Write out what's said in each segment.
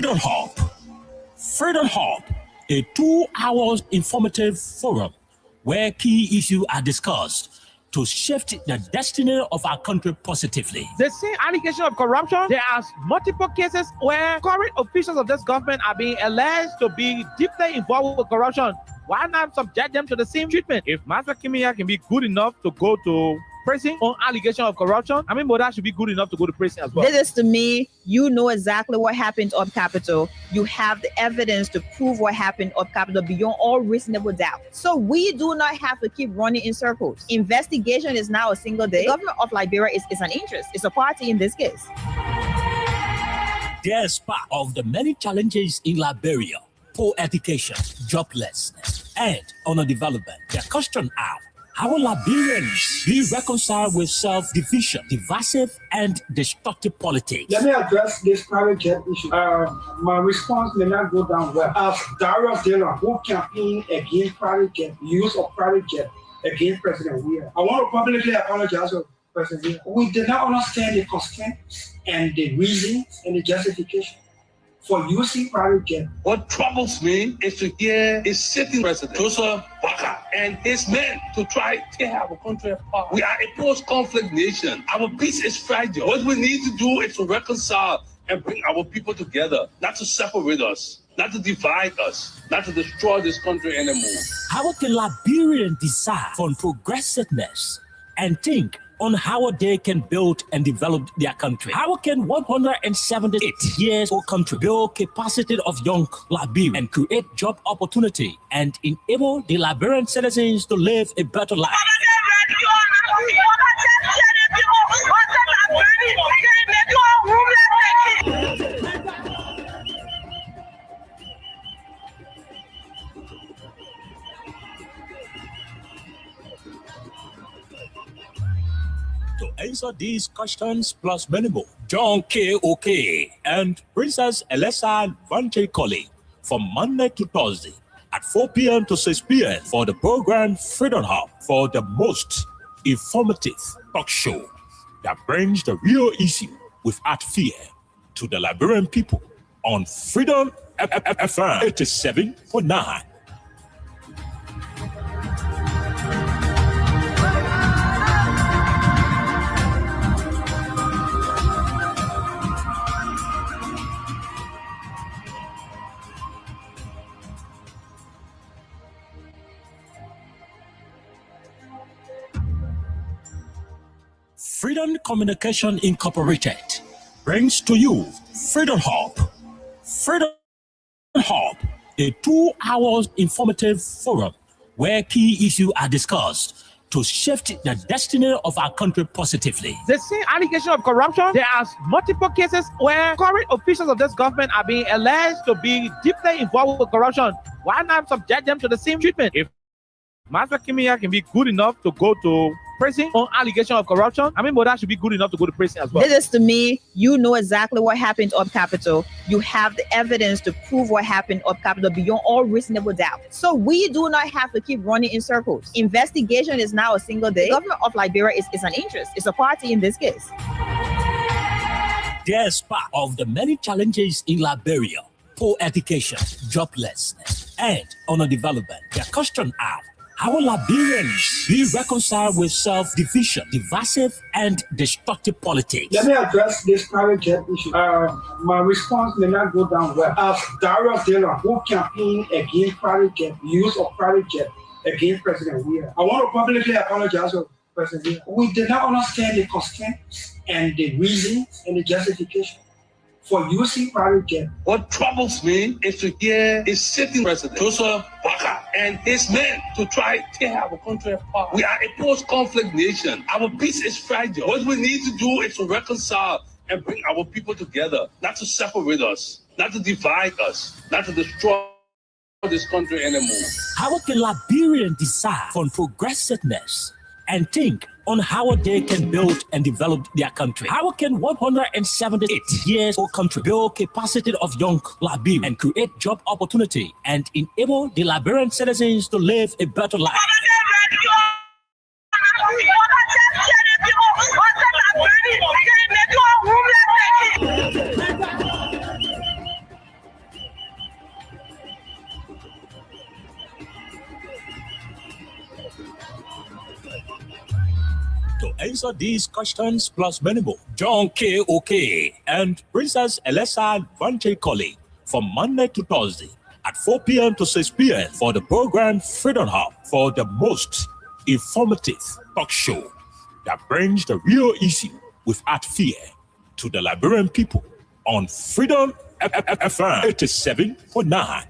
Freedom Hub. Freedom Hub, a 2-hour informative forum where key issues are discussed to shift the destiny of our country positively. The same allegation of corruption, there are multiple cases where current officials of this government are being alleged to be deeply involved with corruption. Why not subject them to the same treatment? If Master Kimia can be good enough to go to prison on allegation of corruption, I mean, Moda should be good enough to go to prison as well. This is to me, you know exactly what happened up Capitol. You have the evidence to prove what happened up Capitol beyond all reasonable doubt. So we do not have to keep running in circles. Investigation is now a single day. The government of Liberia is an interest. It's a party in this case. Despite of the many challenges in Liberia, poor education, joblessness, and underdevelopment, the question are, how will Liberians be reconciled with self-division, divisive, and destructive politics? Let me address this private jet issue. My response may not go down well. As Darius Dillon, who campaigned against private jet, use of private jet against President Weah, I want to publicly apologize to President Weah. We did not understand the constraints and the reasons and the justification for using private jet. What troubles me is to hear a sitting president, Joseph Boakai, and his men to try to tear our country apart. We are a post-conflict nation. Our peace is fragile. What we need to do is to reconcile and bring our people together, not to separate us, not to divide us, not to destroy this country anymore. How can Liberians decide on progressiveness and think on how they can build and develop their country? How can 178 years old country build capacity of young Liberians and create job opportunity and enable the Liberian citizens to live a better life? To answer these questions plus many more, John K. Oke and Princess Elessa Vanche Colley from Monday to Thursday at 4 p.m. to 6 p.m. for the program Freedom Hub, for the most informative talk show that brings the real issue without fear to the Liberian people on Freedom FM 87.9. Freedom Communication Incorporated brings to you Freedom Hub. Freedom Hub, a 2-hour informative forum where key issues are discussed to shift the destiny of our country positively. The same allegation of corruption, there are multiple cases where current officials of this government are being alleged to be deeply involved with corruption. Why not subject them to the same treatment? If Master Kimia can be good enough to go to prison on allegation of corruption, I mean, Moda should be good enough to go to prison as well. This is to me, you know exactly what happened up Capitol. You have the evidence to prove what happened up Capitol beyond all reasonable doubt. So we do not have to keep running in circles. Investigation is now a single day. The government of Liberia is an interest. It's a party in this case. Despite of the many challenges in Liberia, poor education, joblessness, and underdevelopment, the question are, how will Liberians be reconciled with self-division, divisive, and destructive politics? Let me address this private jet issue. My response may not go down well. As Darius Dillon, who campaigned against private jet, use of private jet against President Weah, I want to publicly apologize to President Weah. We did not understand the constraints and the reasons and the justification for using private jet. What troubles me is to hear a sitting president, Joseph Boakai, and his men to try to tear our country apart. We are a post-conflict nation. Our peace is fragile. What we need to do is to reconcile and bring our people together, not to separate us, not to divide us, not to destroy this country anymore. How can Liberians decide on progressiveness and think on how they can build and develop their country? How can 178 years old country build capacity of young Liberians and create job opportunity and enable the Liberian citizens to live a better life? answer these questions plus many more, John K. OK and Princess Alessa Vanche Colley from Monday to Thursday at 4 p.m. to 6 p.m. for the program Freedom Hub for the most informative talk show that brings the real issue without fear to the Liberian people on Freedom FM 87.9.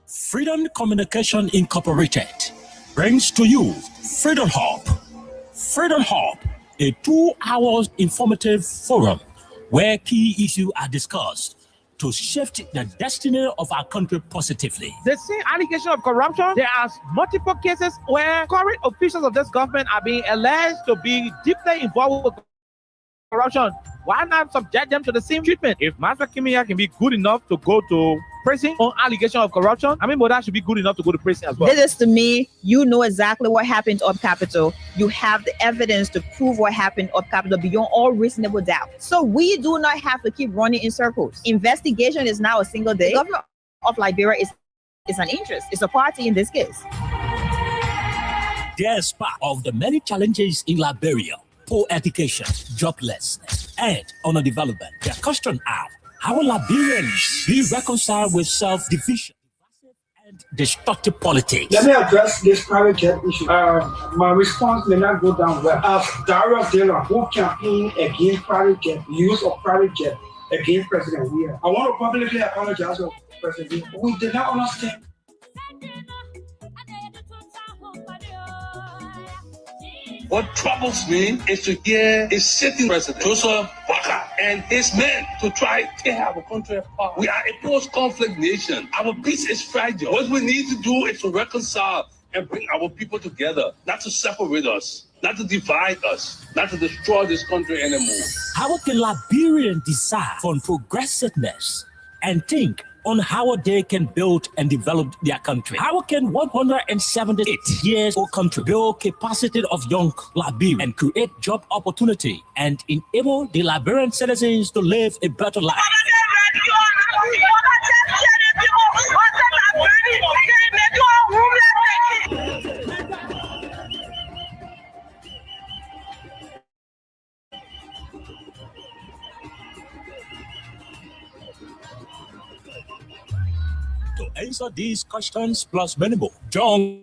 Freedom Communication Incorporated brings to you Freedom Hub. Freedom Hub, a 2-hour informative forum where key issues are discussed to shift the destiny of our country positively. The same allegation of corruption, there are multiple cases where current officials of this government are being alleged to be deeply involved with corruption. Why not subject them to the same treatment? If Master Kimia can be good enough to go to prison on allegation of corruption, I mean, Moda should be good enough to go to prison as well. This is to me, you know exactly what happened up Capitol. You have the evidence to prove what happened up Capitol beyond all reasonable doubt. So we do not have to keep running in circles. Investigation is now a single day. The government of Liberia is an interest. It's a party in this case. There's part of the many challenges in Liberia: poor education, joblessness, and underdevelopment. The question are, how will Liberians be reconciled with self-division and destructive politics? Let me address this private jet issue. My response may not go down well. As Darius Dillon, who campaigned against private jet, use of private jet against President Weir, I want to publicly apologize to President Weir. We did not understand. What troubles me is to hear a sitting president, Joseph Baka, and his men to try to tear our country apart. We are a post-conflict nation. Our peace is fragile. What we need to do is to reconcile and bring our people together, not to separate us, not to divide us, not to destroy this country anymore. How can Liberians decide on progressiveness and think on how they can build and develop their country? How can 178 years old country build capacity of young Liberians and create job opportunity and enable the Liberian citizens to live a better life? To answer these questions plus many more, John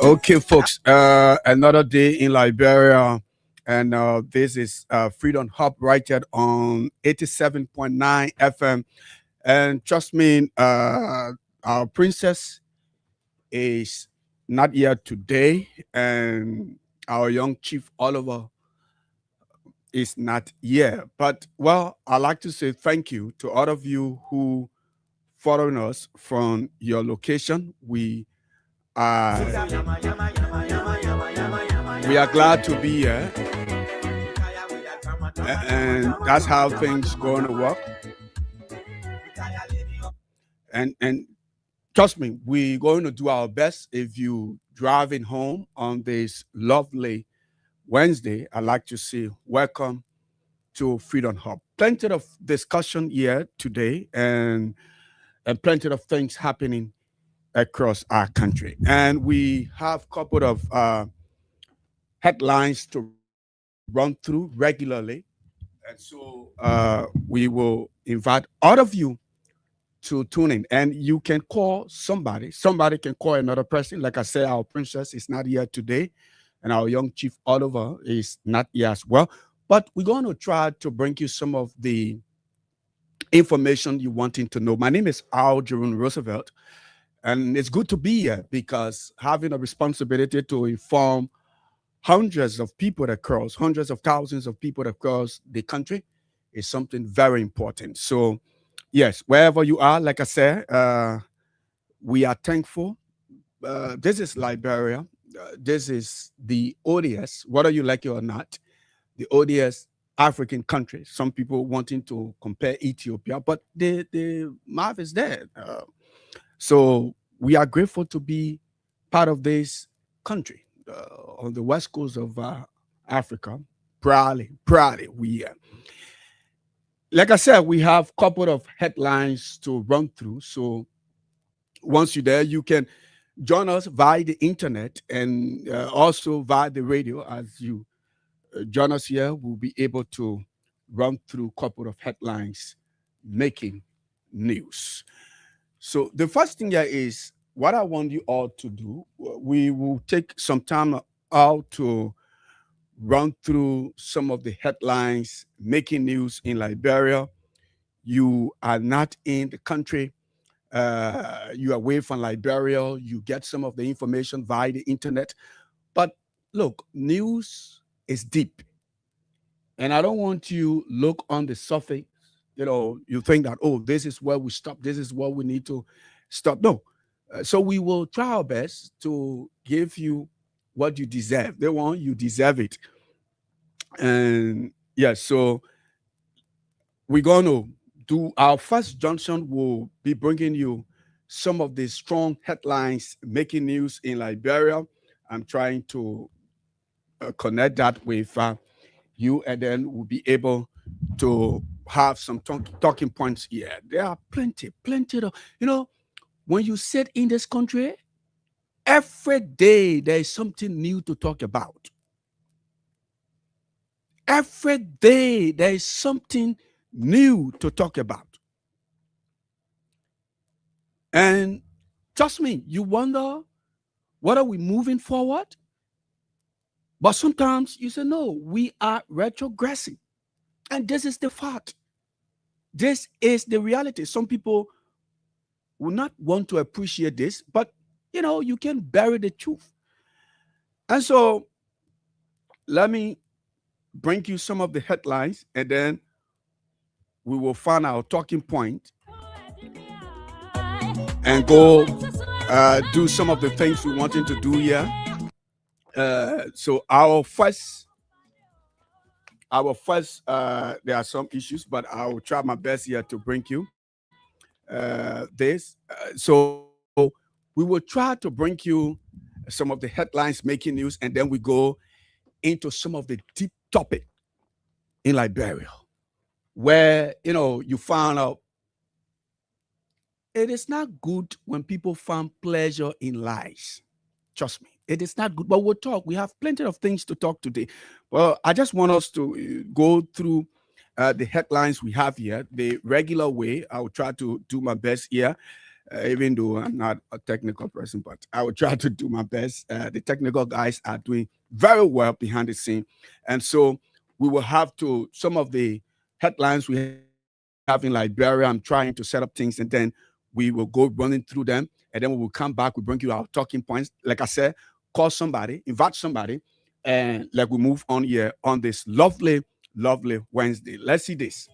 Okay, folks. Another day in Liberia, and this is Freedom Hub right here on 87.9 FM. And trust me, our princess is not here today, and our young Chief Oliver is not here. But well, I'd like to say thank you to all of you who following us from your location. We are glad to be here, and that's how things going to work. And trust me, we're going to do our best. If you driving home on this lovely Wednesday, I'd like to say welcome to Freedom Hub. Plenty of discussion here today, and plenty of things happening across our country. And we have a couple of headlines to run through regularly. And so we will invite all of you to tune in. And you can call somebody. Somebody can call another person. Like I said, our princess is not here today, and our young Chief Oliver is not here as well. But we're going to try to bring you some of the information you wanting to know. My name is Al Jerome Roosevelt, and it's good to be here because having a responsibility to inform hundreds of people across, hundreds of thousands of people across the country is something very important. So, yes, wherever you are, like I said, we are thankful. This is Liberia. This is the ODS, whether you like it or not, the ODS African country. Some people wanting to compare Ethiopia, but the map is there. So we are grateful to be part of this country on the west coast of Africa. Proudly, we are. Like I said, we have a couple of headlines to run through. So once you're there, you can join us via the internet and also via the radio. As you join us here, we'll be able to run through a couple of headlines making news. So the first thing here is what I want you all to do. We will take some time out to run through some of the headlines making news in Liberia. You are not in the country. You are away from Liberia. You get some of the information via the internet. But look, news is deep. And I don't want you look on the surface. You think that, oh, this is where we stop. This is what we need to stop. No. So we will try our best to give you what you deserve. They want you deserve it. And yeah, so we're going to do our first junction. Will be bringing you some of the strong headlines making news in Liberia. I'm trying to connect that with you, and then we'll be able to have some talking points here. There are plenty of, when you sit in this country, every day there is something new to talk about. Every day there is something new to talk about. And trust me, you wonder, what are we moving forward? But sometimes you say, no, we are retrogressing. And this is the fact. This is the reality. Some people will not want to appreciate this, but you can bury the truth. And so let me bring you some of the headlines, and then we will find our talking point and go do some of the things we wanted to do here. So our first, there are some issues, but I will try my best here to bring you this. So we will try to bring you some of the headlines making news, and then we go into some of the deep topic in Liberia, where you found out it is not good when people find pleasure in lies. Trust me, it is not good. But we'll talk. We have plenty of things to talk today. Well, I just want us to go through the headlines we have here the regular way. I will try to do my best here. even though I'm not a technical person, but I will try to do my best. The technical guys are doing very well behind the scene. And so we will have to, some of the headlines we have in Liberia, I'm trying to set up things, and then we will go running through them. And then we will come back, we bring you our talking points. Like I said, call somebody, invite somebody, and like we move on here on this lovely, lovely Wednesday. Let's see this.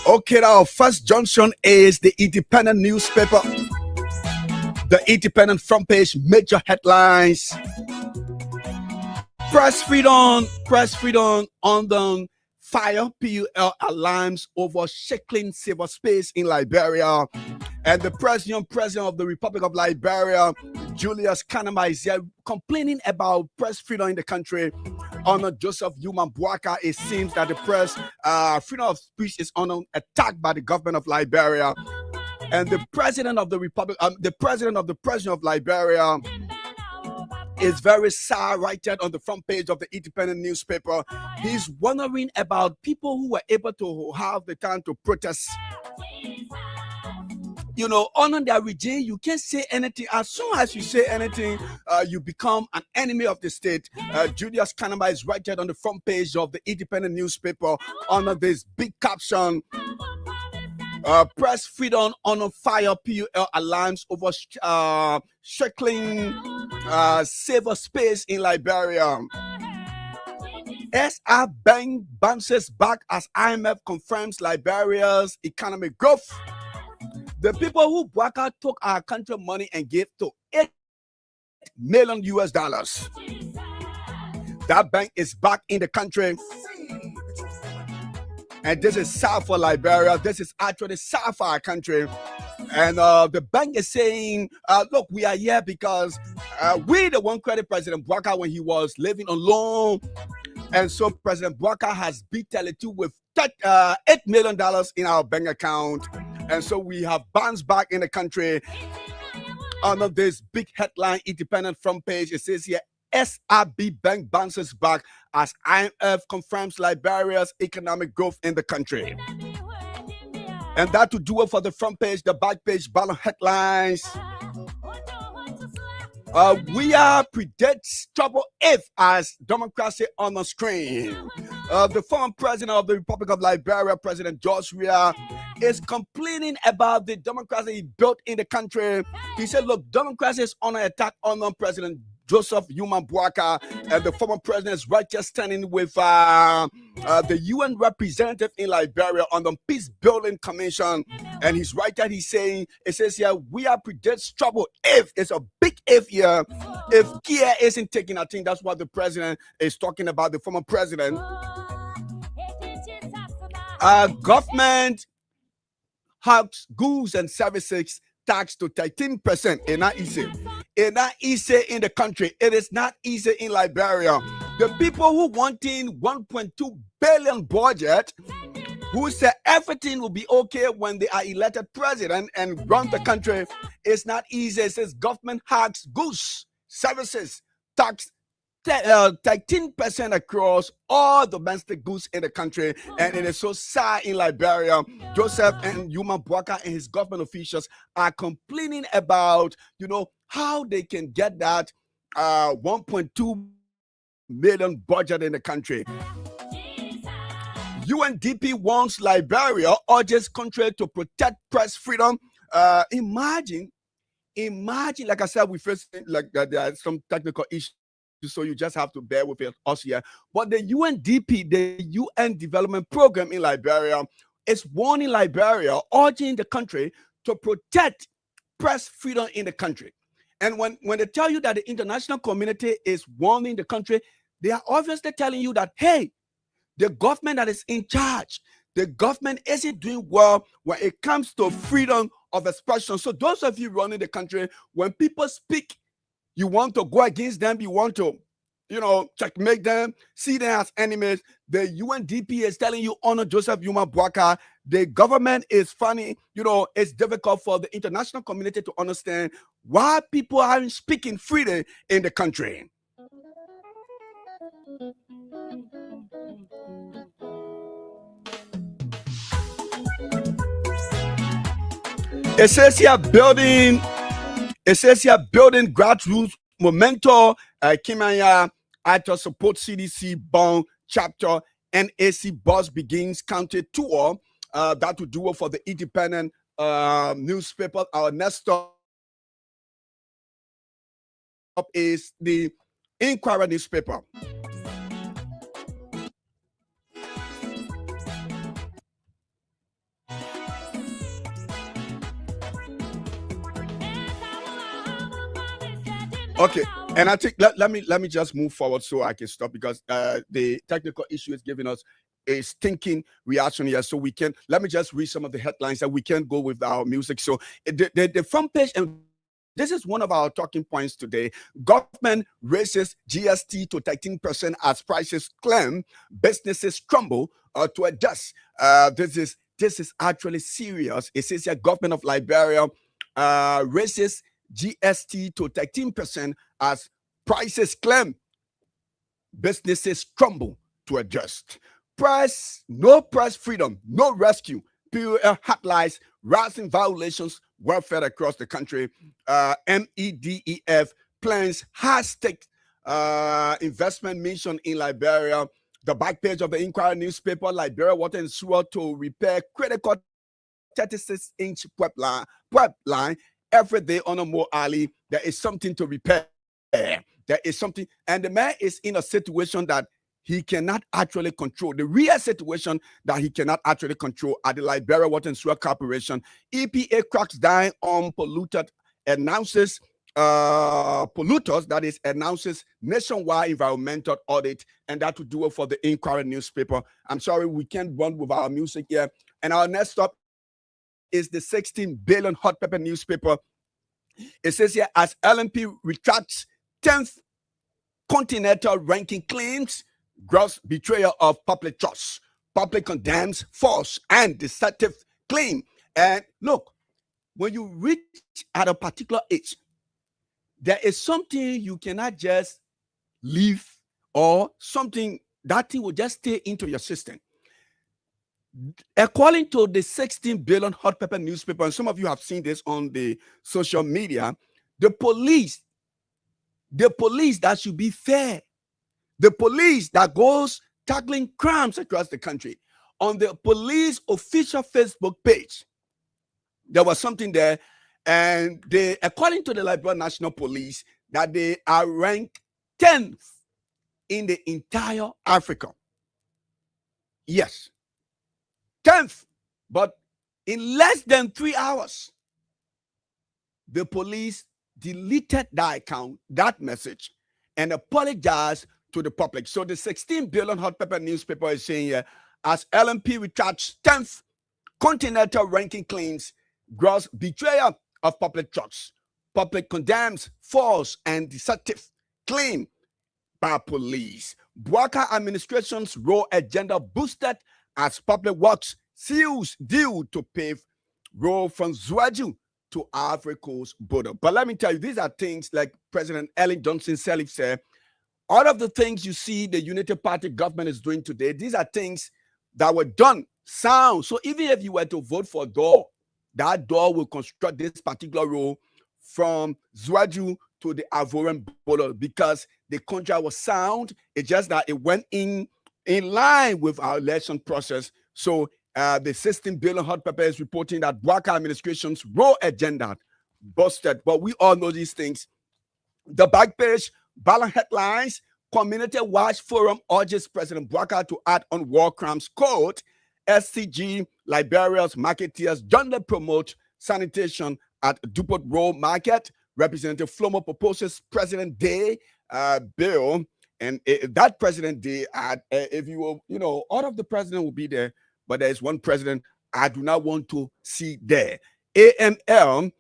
Okay, our first junction is the Independent newspaper. The Independent front page, major headlines. Press freedom on the fire. PUL alarms over shackling cyberspace in Liberia. And the president of the Republic of Liberia, Julius Kanama, is here complaining about press freedom in the country. Under Joseph Yuma Boaka, it seems that the press freedom of speech is under attack by the government of Liberia. And the president of the Republic, the president of Liberia is very sad, right there on the front page of the Independent newspaper. He's wondering about people who were able to have the time to protest. You know, under their regime, you can't say anything. As soon as you say anything, you become an enemy of the state. Julius Kanama is right there on the front page of the Independent newspaper under this big caption. Press freedom on fire. PUL alarms over shackling cyberspace in Liberia. SR Bank bounces back as IMF confirms Liberia's economic growth. The people who Boaka took our country money and gave to $8 million US. That bank is back in the country. And this is sad for Liberia. This is actually sad for our country. And the bank is saying, look, we are here because we the one credit President Boaka when he was living alone. And so President Boaka has beat Tele2 with $8 million in our bank account. And so we have bounced back in the country. Under this big headline, Independent front page, it says here, SRB Bank bounces back as IMF confirms Liberia's economic growth in the country. And that to do it for the front page, the back page, bottom headlines. We are predicts trouble if as democracy on the screen. The former president of the Republic of Liberia, President George Weah, is complaining about the democracy he built in the country. He said, look, democracy is on an attack on President Joseph Yuma Boaka, and the former president is right just standing with the UN representative in Liberia on the Peace Building Commission. And he's right there, he's saying, it says here, we are predicts trouble if, it's a big if here, if care isn't taken. I think that's what the president is talking about, the former president. Government hikes goods and services tax to 13%. It's not easy. It's not easy in the country. It is not easy in Liberia. The people who wanting 1.2 billion budget, who say everything will be okay when they are elected president and run the country, it's not easy. It says government hikes goods, services, tax 13% across all domestic goods in the country, and it is so sad in Liberia. Joseph and Yuma Boaka and his government officials are complaining about, you know, how they can get that 1.2 million budget in the country. UNDP warns Liberia, urges country to protect press freedom. Imagine, like I said, we first like there are some technical issues, so you just have to bear with us here. But the UNDP, the UN Development Program in Liberia, is warning Liberia, urging the country to protect press freedom in the country. And when they tell you that the international community is warning the country, they are obviously telling you that, hey, the government that is in charge, the government isn't doing well when it comes to freedom of expression. So those of you running the country, when people speak You want to go against them. You want to, checkmate them, see them as enemies. The UNDP is telling you honor Joseph Yuma Boakai. The government is funny. It's difficult for the international community to understand why people aren't speaking freely in the country. It says here building grassroots momentum. Kimanya Actor support CDC Bond chapter. NAC Boss begins county tour. That will do it for the Independent newspaper. Our next stop is the Inquirer newspaper. Okay, and I think let me just move forward so I can stop, because the technical issue is giving us a stinking reaction here. So let me just read some of the headlines that we can go with our music. So the front page, and this is one of our talking points today. Government raises GST to 13% as prices climb. Businesses crumble to adjust. This is actually serious. It says here, government of Liberia raises GST to 13% as prices climb. Businesses crumble to adjust. No press freedom, no rescue. POL hotlines, rising violations, welfare across the country. MEDEF plans high-stake investment mission in Liberia. The back page of the Inquirer newspaper, Liberia Water and Sewer to repair critical 36-inch pipeline. Every day on a Mo Ali, there is something to repair. There is something, and the man is in a situation that he cannot actually control. The real situation that he cannot actually control at the Liberia Water and Sewer Corporation. EPA cracks down on polluters, announces nationwide environmental audit, and that will do it for the Inquirer newspaper. I'm sorry, we can't run with our music here. And our next stop is the 16 billion hot pepper newspaper. It says here, as LNP retracts 10th continental ranking claims, gross betrayal of public trust. Public condemns false and deceptive claim. And look, when you reach at a particular age, there is something you cannot just leave, or something that thing will just stay into your system. According to the 16 billion hot pepper newspaper, and some of you have seen this on the social media, the police that should be fair, the police that goes tackling crimes across the country, on the police official Facebook page, there was something there, and according to the Liberia National Police, that they are ranked 10th in the entire Africa. Yes. 10th, but in less than 3 hours, the police deleted that account, that message, and apologized to the public. So the 16 billion hot pepper newspaper is saying here, as LNP retracts 10th continental ranking claims, gross betrayal of public trust. Public condemns false and deceptive claim by police. Boakai administration's raw agenda boosted as public works seals deal to pave road from Zwaju to Ivory Coast border. But let me tell you, these are things like President Ellen Johnson Sirleaf said. All of the things you see the United Party government is doing today, these are things that were done sound. So even if you were to vote for Dor, that Dor will construct this particular road from Zwaju to the Ivorian border, because the contract was sound. It's just that it went in line with our election process. So the 16 billion hot pepper is reporting that Boakai administration's raw agenda busted. But we all know these things. The back page, balance headlines, Community Watch Forum urges President Boakai to act on war crimes code. SCG, Liberia's marketeers jointly promote sanitation at Dupont Road Market. Representative Flomo proposes President Day bill. And that President Day, if you will, all of the president will be there, but there is one president I do not want to see there. AML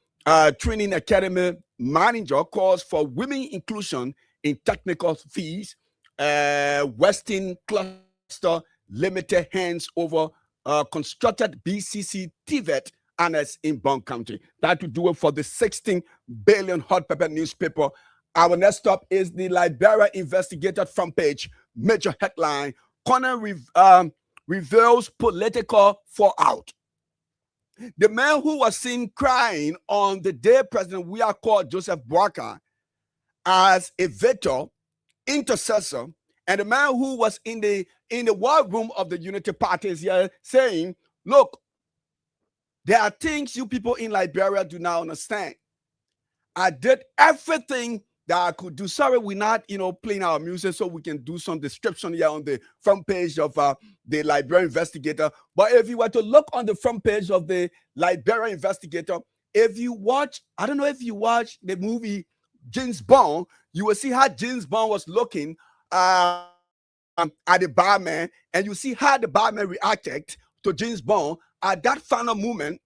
Training Academy manager calls for women inclusion in technical fees. Western cluster limited hands over constructed BCC TVET annex in Bond County. That to do it for the 16 billion hot pepper newspaper. Our next stop is the Liberia Investigator front page. Major headline: Corner reveals political fallout. The man who was seen crying on the day President Weah called Joseph Boakai as a veto intercessor, and the man who was in the war room of the Unity Party is here saying, look, there are things you people in Liberia do not understand. I did everything that I could do. Sorry, we're not, playing our music, so we can do some description here on the front page of the Liberia Investigator. But if you were to look on the front page of the Liberia Investigator, if you watch, I don't know if you watch the movie James Bond, you will see how James Bond was looking at the barman, and you see how the barman reacted to James Bond at that final moment.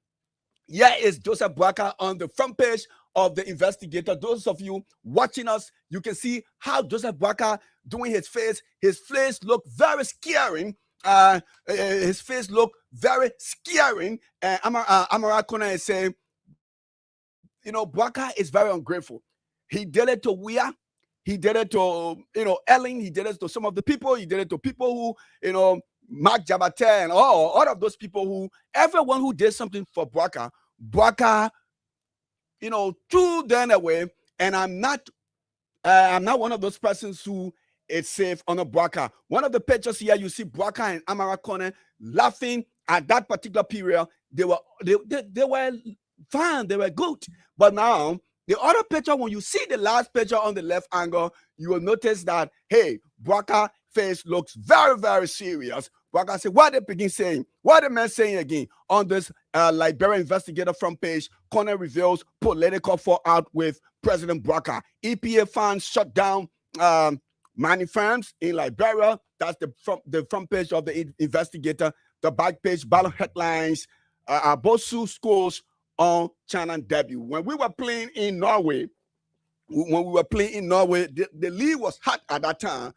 Here is Joseph Boakai on the front page of the Investigator. Those of you watching us, you can see how Joseph Boakai doing his face. His face looked very scary. His face looked very scary. And Amara Kona is saying, Boakai is very ungrateful. He did it to Weah. He did it to, Ellen. He did it to some of the people. He did it to people who, Mark Jabate and all of those people who, everyone who did something for Boakai, threw them away. And I'm not one of those persons who is safe on a Boakai. One of the pictures here, you see Boakai and Amara Kone laughing at that particular period. They were fine. They were good. But now, the other picture, when you see the last picture on the left angle, you will notice that, hey, Boakai face looks very, very serious. Boakai said, what they begin saying? What the man saying again? On this Liberia Investigator front page, Corner reveals political fallout with President Boakai. EPA funds shut down mining firms in Liberia. That's the front page of the Investigator. The back page, ballot headlines, Abosu schools on China debut. When we were playing in Norway, the league was hot at that time.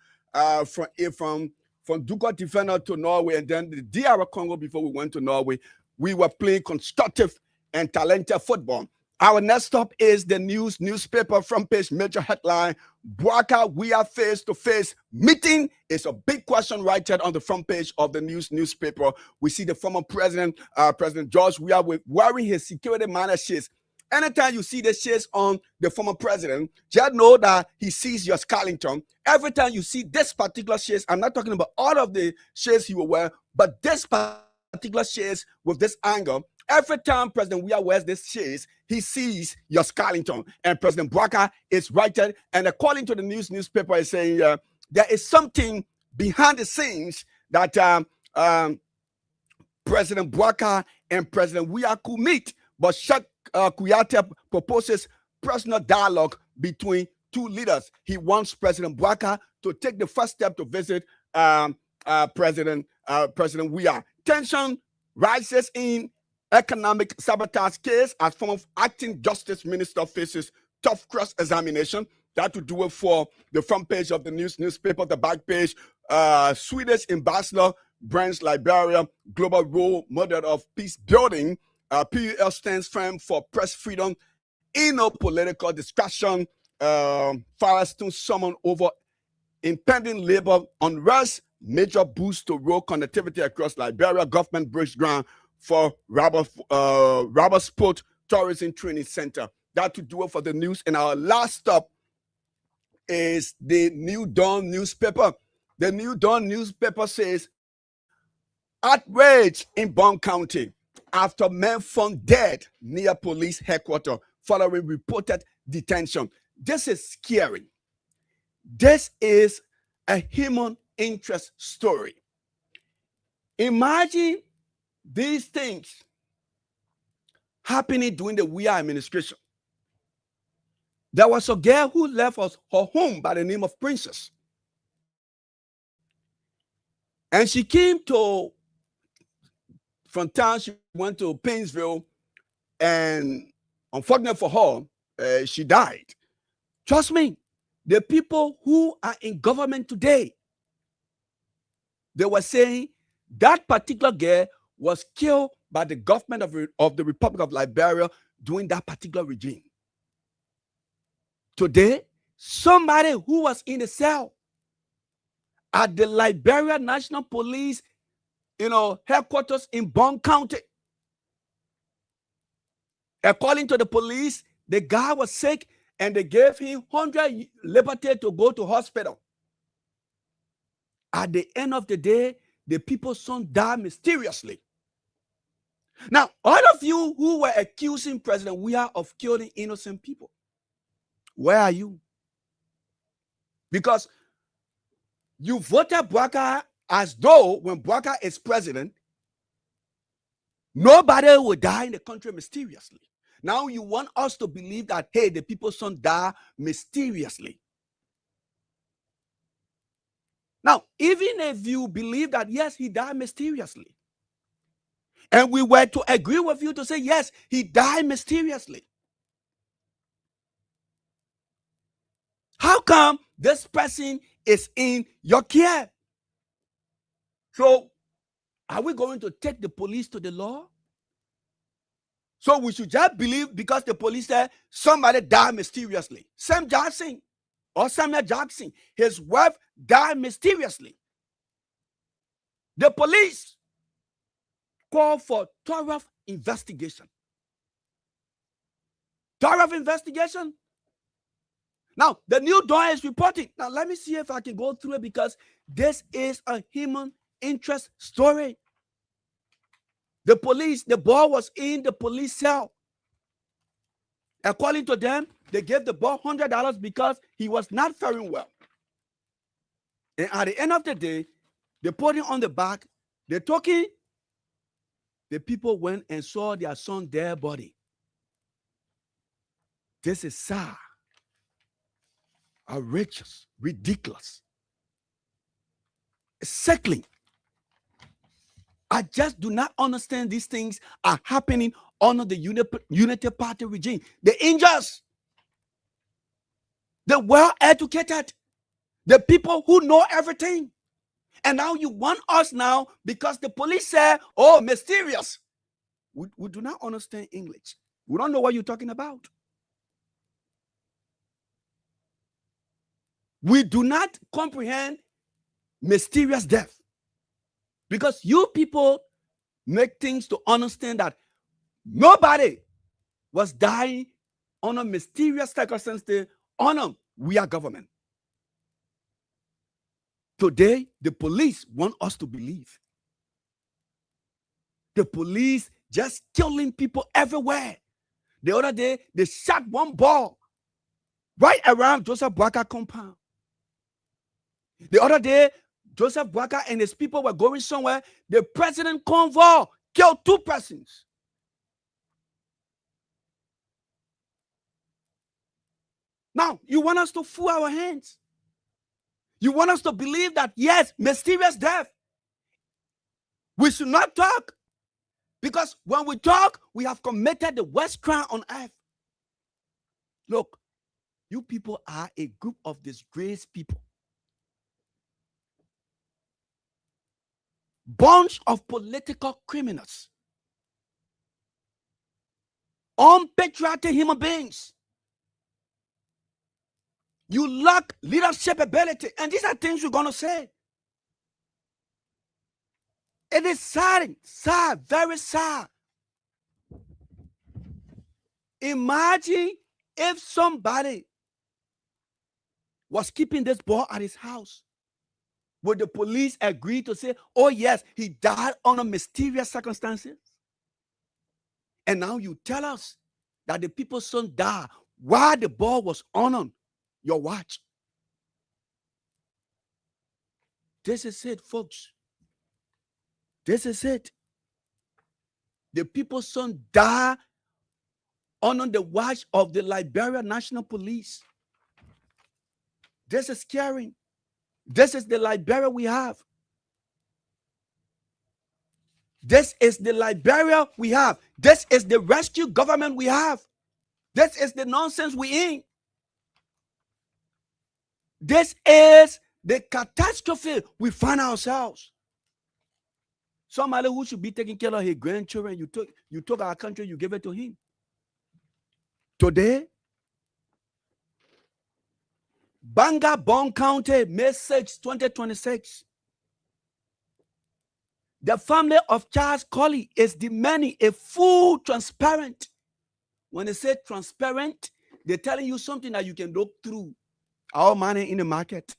From Duka Defender to Norway, and then the DR Congo before we went to Norway. We were playing constructive and talented football. Our next stop is the newspaper front page major headline: Boakai Weah face-to-face meeting. It's a big question right there on the front page of the newspaper. We see the former president, President George Weah, wearing his security manner shades. Anytime you see the shades on the former president, just know that he sees your Scarlington. Every time you see this particular shades, I'm not talking about all of the shades he will wear, but this particular shades with this angle, every time President Weah wears this shades, he sees your Scarlington. And President Boakai is right there. And according to the newspaper, is saying there is something behind the scenes that President Boakai and President Weah could meet, but Kuyate proposes personal dialogue between two leaders. He wants President Boakai to take the first step to visit President Weah. Tension rises in economic sabotage case as former acting justice minister faces tough cross-examination. That to do it for the front page of the newspaper. The back page, Swedish ambassador brands Liberia global role model of peace building. PUL stands firm for press freedom in a political discussion. Firestone summon over impending labor unrest. Major boost to road connectivity across Liberia. Government breaks ground for Rubber Sport Tourism Training Center. That to do it for the news. And our last stop is the New Dawn newspaper. The New Dawn newspaper says, outrage in Bond County after men found dead near police headquarters following reported detention. This is scary. This is a human interest story. Imagine these things happening during the Weah administration. There was a girl who left her home by the name of Princess. And she came from town, she went to Painesville, and unfortunately for her, she died. Trust me, the people who are in government today, they were saying that particular girl was killed by the government of the Republic of Liberia during that particular regime. Today, somebody who was in the cell at the Liberia National Police, headquarters in Bond County, according to the police, the guy was sick and they gave him 100 liberty to go to hospital. At the end of the day, the people's son died mysteriously. Now, all of you who were accusing President Weah of killing innocent people, where are you? Because you voted Bouakai as though when Bouakai is president, nobody will die in the country mysteriously. Now you want us to believe that, hey, the people's son died mysteriously. Now, even if you believe that, yes, he died mysteriously, and we were to agree with you to say, yes, he died mysteriously, how come this person is in your care? So, are we going to take the police to the law? So we should just believe because the police said somebody died mysteriously. Sam Jackson or Samuel Jackson, his wife died mysteriously. The police called for thorough investigation. Thorough investigation. Now, the New Dawn is reporting. Now, let me see if I can go through it because this is a human interest story. The police, the boy was in the police cell. According to them, they gave the boy $100 because he was not faring well. And at the end of the day, they put him on the back. They took him. The people went and saw their son's dead body. This is sad, outrageous, ridiculous, sickly. I just do not understand these things are happening under the Unity Party regime. The angels, the well-educated, the people who know everything. And now you want us now because the police said, oh, mysterious. We do not understand English. We don't know what you're talking about. We do not comprehend mysterious death. Because you people make things to understand that nobody was dying on a mysterious circumstance on we are government. Today, the police want us to believe. The police just killing people everywhere. The other day, they shot one ball right around Joseph Bouakai compound. The other day, Joseph Bouakai and his people were going somewhere. The president convoy killed 2 persons. Now, you want us to fool our hands. You want us to believe that, yes, mysterious death. We should not talk. Because when we talk, we have committed the worst crime on earth. Look, you people are a group of disgraced people. Bunch of political criminals, unpatriotic human beings. You lack leadership ability, and these are things you're going to say. It is sad, very sad. Imagine if somebody was keeping this boy at his house. Would the police agree to say, oh yes, he died under mysterious circumstances? And now you tell us that the people's son died while the boy was on your watch. This is it, folks. This is it. The people's son died under the watch of the Liberia National Police. This is scary. This is the Liberia we have. This is the Liberia we have. This is the rescue government we have. This is the nonsense we in. This is the catastrophe we find ourselves. Somebody who should be taking care of his grandchildren, you took our country, you give it to him. Today, Banga, Bon County, May 6, 2026. The family of Charles Colley is demanding a full transparent. When they say transparent, they're telling you something that you can look through. Our money in the market.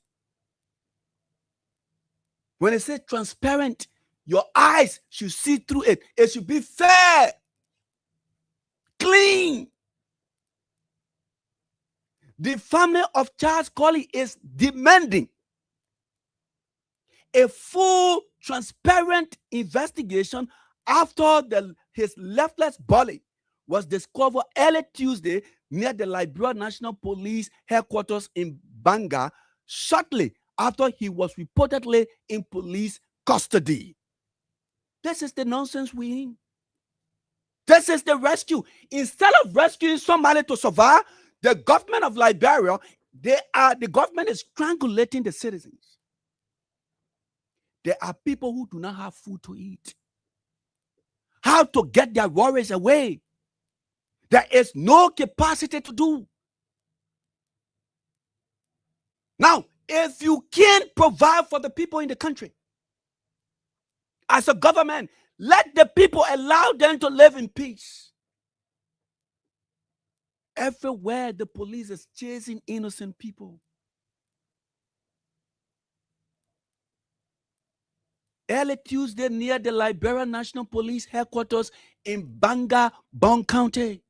When they say transparent, your eyes should see through it. It should be fair, clean. The family of Charles Colley is demanding a full, transparent investigation after his lifeless body was discovered early Tuesday near the Liberia National Police headquarters in Banga, shortly after he was reportedly in police custody. This is the nonsense we in. This is the rescue. Instead of rescuing somebody to survive, the government of Liberia, the government is strangulating the citizens. There are people who do not have food to eat. How to get their worries away? There is no capacity to do. Now, if you can't provide for the people in the country, as a government, let the people allow them to live in peace. Everywhere the police is chasing innocent people. Early Tuesday near the Liberia National Police headquarters in Banga, Bon County.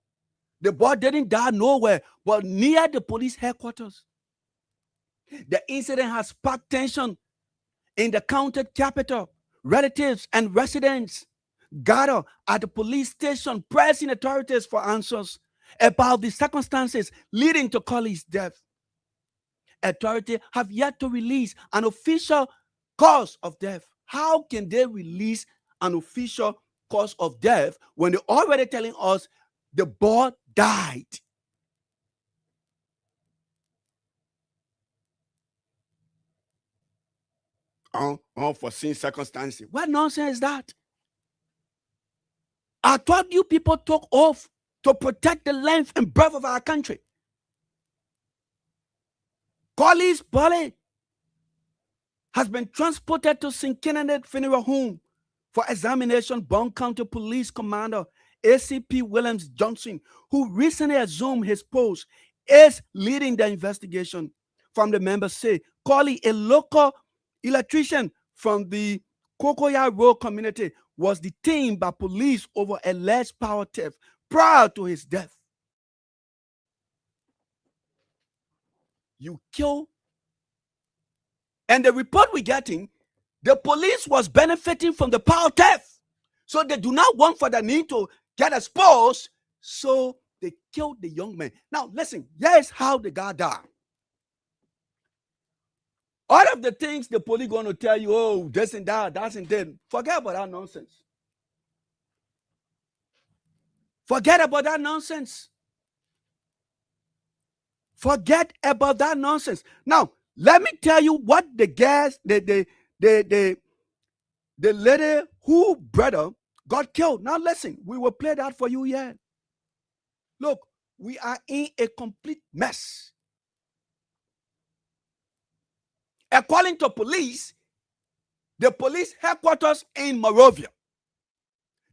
The boy didn't die nowhere, but near the police headquarters. The incident has sparked tension in the county capital. Relatives and residents gather at the police station pressing authorities for answers about the circumstances leading to Colley's death. Authorities have yet to release an official cause of death. How can they release an official cause of death when they're already telling us the boy died? Unforeseen circumstances. What nonsense is that? I thought you people took oath to protect the length and breadth of our country. Colley's body has been transported to St. Kenneth Funeral Home for examination. Bon County Police Commander ACP Williams Johnson, who recently assumed his post, is leading the investigation. From the members say, Colley, a local electrician from the Cocoa Road community, was detained by police over alleged power theft prior to his death. You kill. And the report we're getting, the police was benefiting from the power theft. So they do not want for the need to get exposed. So they killed the young man. Now, listen, here's how the guy died. All of the things the police going to tell you, oh, this and that, that's and that. Forget about that nonsense. Forget about that nonsense. Forget about that nonsense. Now, let me tell you what the guys, the lady who brother got killed. Now listen, we will play that for you here. Look, we are in a complete mess. According to police, the police headquarters in Monrovia,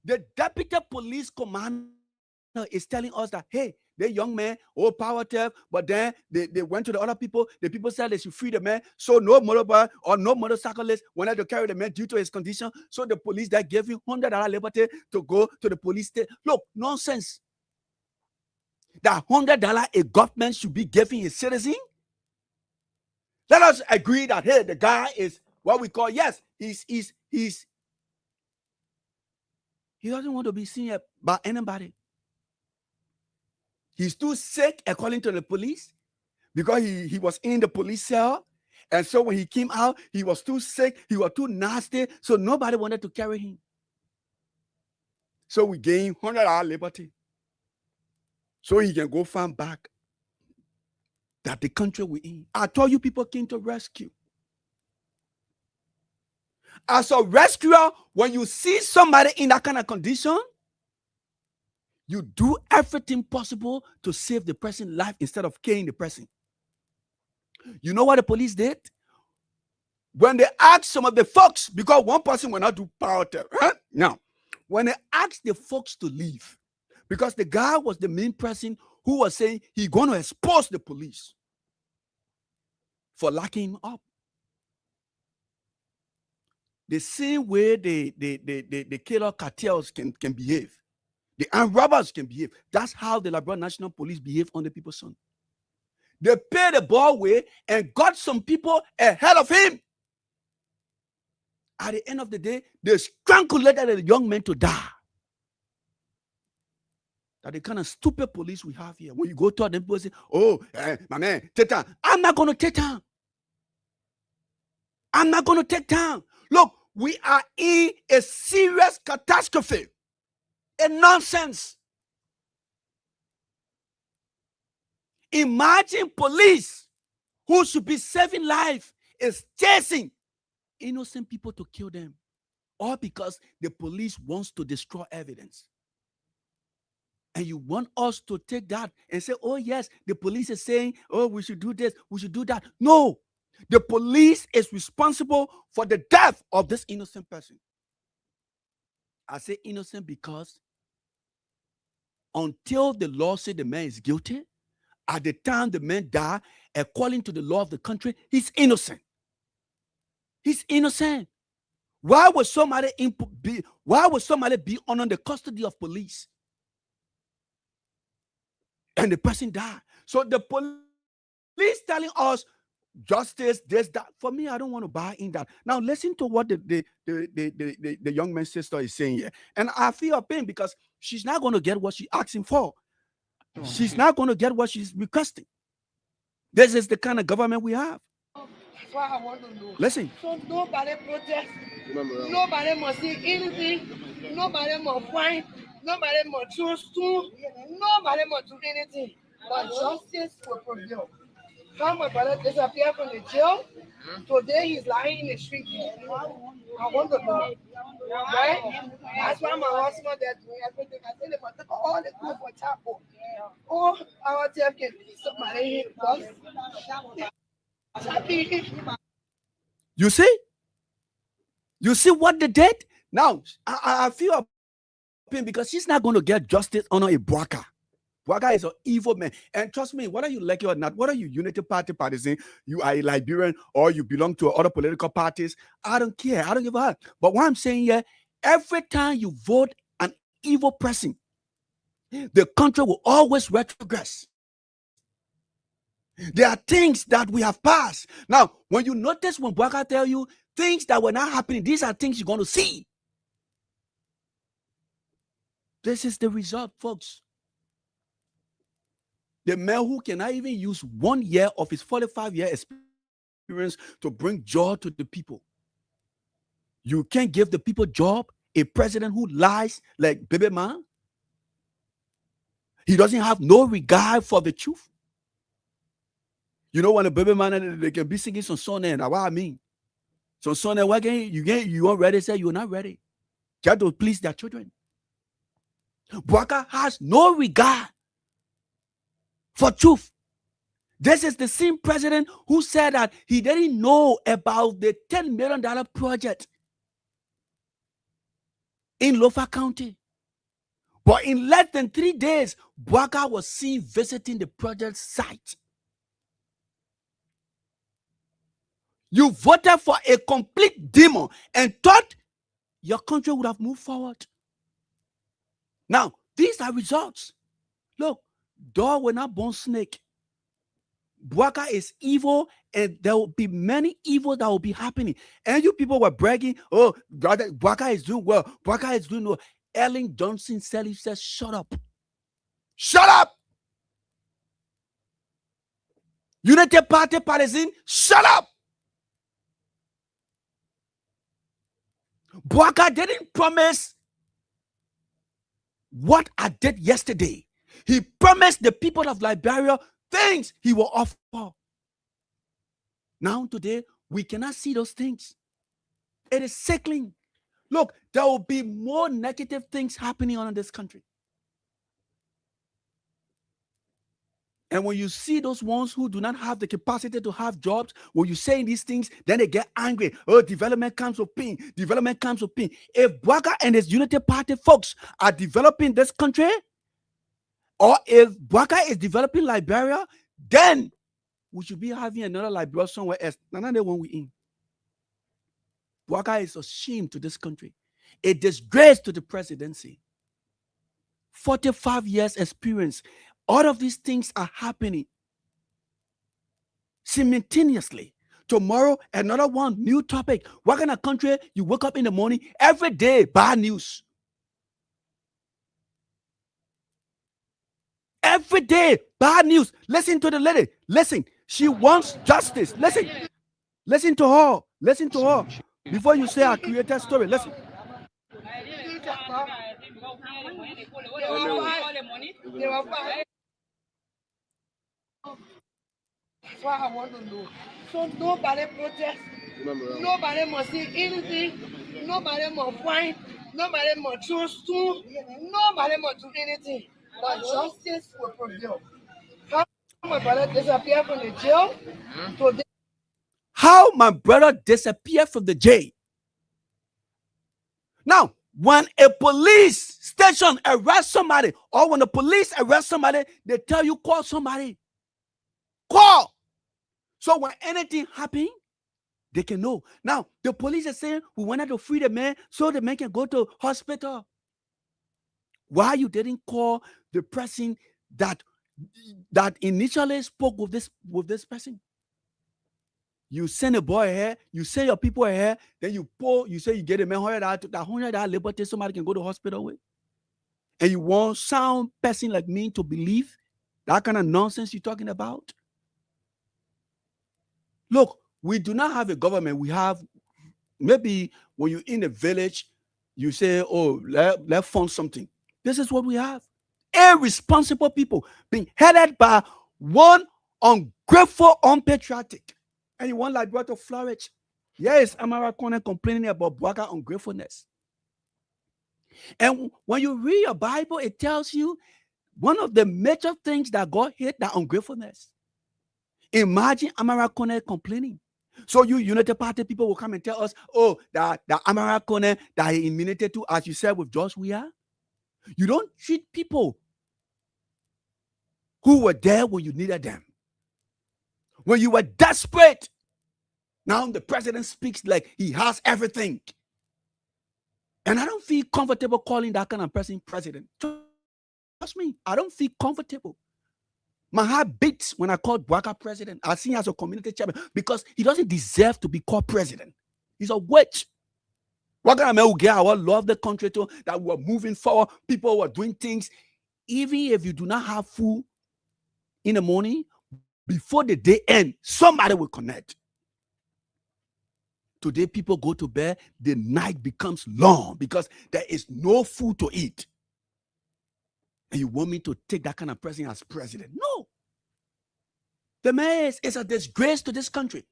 the deputy police commander is telling us that, hey, the young man, oh, power theft, but then they went to the other people. The people said they should free the man. So no motorbike or no motorcyclist wanted to carry the man due to his condition. So the police that gave him $100 liberty to go to the police station. Look, nonsense. That $100 a government should be giving a citizen. Let us agree that, hey, the guy is what we call, yes, he doesn't want to be seen by anybody. He's too sick, according to the police, because he was in the police cell. And so when he came out, he was too sick. He was too nasty. So nobody wanted to carry him. So we gave him $100 liberty. so he can go find back that the country we're in. I told you people came to rescue. As a rescuer, when you see somebody in that kind of condition, you do everything possible to save the person's life instead of killing the person. You know what the police did? When they asked some of the folks, because one person will not do power terror. Huh? Now, when they asked the folks to leave, because the guy was the main person who was saying he's going to expose the police for locking him up. The same way the killer cartels can behave, the armed robbers can behave. That's how the Liberia National Police behave on the people's son. They paid the ball way and got some people ahead of him. At the end of the day, they strangulated the young man to die. That the kind of stupid police we have here. When you go to them, people say, "Oh, my man, take time." I'm not going to take time. I'm not going to take time. Look, we are in a serious catastrophe. A nonsense. Imagine police who should be saving life is chasing innocent people to kill them, all because the police wants to destroy evidence. And you want us to take that and say, "Oh yes, the police is saying, oh, we should do this, we should do that." No, the police is responsible for the death of this innocent person. I say innocent because until the law says the man is guilty, at the time the man died, according to the law of the country, he's innocent. He's innocent. Why would somebody be under the custody of police and the person died? So the police telling us justice, this, that. For me, I don't want to buy in that. Now listen to what the young man's sister is saying here, and I feel a pain because she's not going to get what she's asking for. She's not going to get what she's requesting. This is the kind of government we have. That's what I want to know. Listen. So nobody protest. Nobody must see anything. Nobody must find. Nobody must choose to. Nobody must do anything. But justice will prevail. How my brother disappeared from the jail. Today he's lying in the street. I want to know. Right? That's why my husband is doing everything. I tell him, but take all the food for chapel. Oh, our team can be somebody. You see? You see what they did? Now, I feel a pain because she's not going to get justice under a Bwaka. Bwaka is an evil man. And trust me, whether you like it or not, whether you Unity Party partisan, you are a Liberian, or you belong to other political parties, I don't care. I don't give a heck. But what I'm saying here, every time you vote an evil person, the country will always retrogress. There are things that we have passed. Now, when you notice when Bwaka tell you things that were not happening, these are things you're going to see. This is the result, folks. The man who cannot even use 1 year of his 45-year experience to bring joy to the people. You can't give the people job. A president who lies like Baby Man. He doesn't have no regard for the truth. You know, when a Baby Man, they can be singing some song, and what I mean. So son, you aren't ready, say you're not ready. Try to please their children. Bwaka has no regard for truth. This is the same president who said that he didn't know about the $10 million project in Lofa County. But in less than 3 days, Bwaka was seen visiting the project site. You voted for a complete demon and thought your country would have moved forward. Now, these are results. Look, dog will not born snake. Bwaka is evil, and there will be many evil that will be happening. And you people were bragging, "Oh, brother, Bwaka is doing well. Bwaka is doing well." Ellen Johnson said, "Shut up. Shut up. Unity Party partisan, shut up." Bwaka didn't promise what I did yesterday. He promised the people of Liberia things he will offer. Now, today, we cannot see those things. It is sickening. Look, there will be more negative things happening on in this country. And when you see those ones who do not have the capacity to have jobs, when you say these things, then they get angry. Oh, development comes with pain. Development comes with pain. If Bwaka and his Unity Party folks are developing this country, or if Bwaka is developing Liberia, then we should be having another Liberia somewhere else. None of the one we in. Bwaka is a shame to this country. A disgrace to the presidency. 45 years experience. All of these things are happening simultaneously. Tomorrow, another one, new topic. What kind of country you wake up in the morning, every day, bad news. Every day, bad news. Listen to the lady. Listen. She wants justice. Listen. Listen to her. Listen to her. Before you say I created a story, listen. That's what I want to know. So nobody protest. Nobody must see anything. Nobody must find. Nobody must choose to. Nobody must do anything. But justice will prevail. How my brother disappeared from the jail today. How my brother disappeared from the jail. Now, when a police station arrests somebody, or when the police arrest somebody, they tell you call somebody. Call. So when anything happens, they can know. Now, the police are saying we wanted to free the man so the man can go to hospital. Why you didn't call the person that initially spoke with this person? You send a boy here, you send your people here, then you say you get a man $100 liberty somebody can go to hospital with. And you want sound person like me to believe that kind of nonsense you're talking about? Look, we do not have a government. We have, maybe when you're in a village, you say, oh, let's fund something. This is what we have. Irresponsible people being headed by one ungrateful, unpatriotic. And you want Liberia to flourish. Yes, Amara Kone complaining about Bwaka ungratefulness. And when you read your Bible, it tells you one of the major things that God hate, that ungratefulness. Imagine Amara Kone complaining. So you Unity Party people will come and tell us, oh, that Amara Kone that he immunity to, as you said with George Weah. You don't treat people who were there when you needed them. When you were desperate. Now the president speaks like he has everything. And I don't feel comfortable calling that kind of person president. Trust me, I don't feel comfortable. My heart beats when I call Bwaka president. I see him as a community chairman because he doesn't deserve to be called president. He's a witch. Bwaka man will get our love the country to that we're moving forward. People were doing things. Even if you do not have food in the morning, before the day ends, somebody will connect. Today, people go to bed, the night becomes long because there is no food to eat. And you want me to take that kind of person as president? No. The man is a disgrace to this country.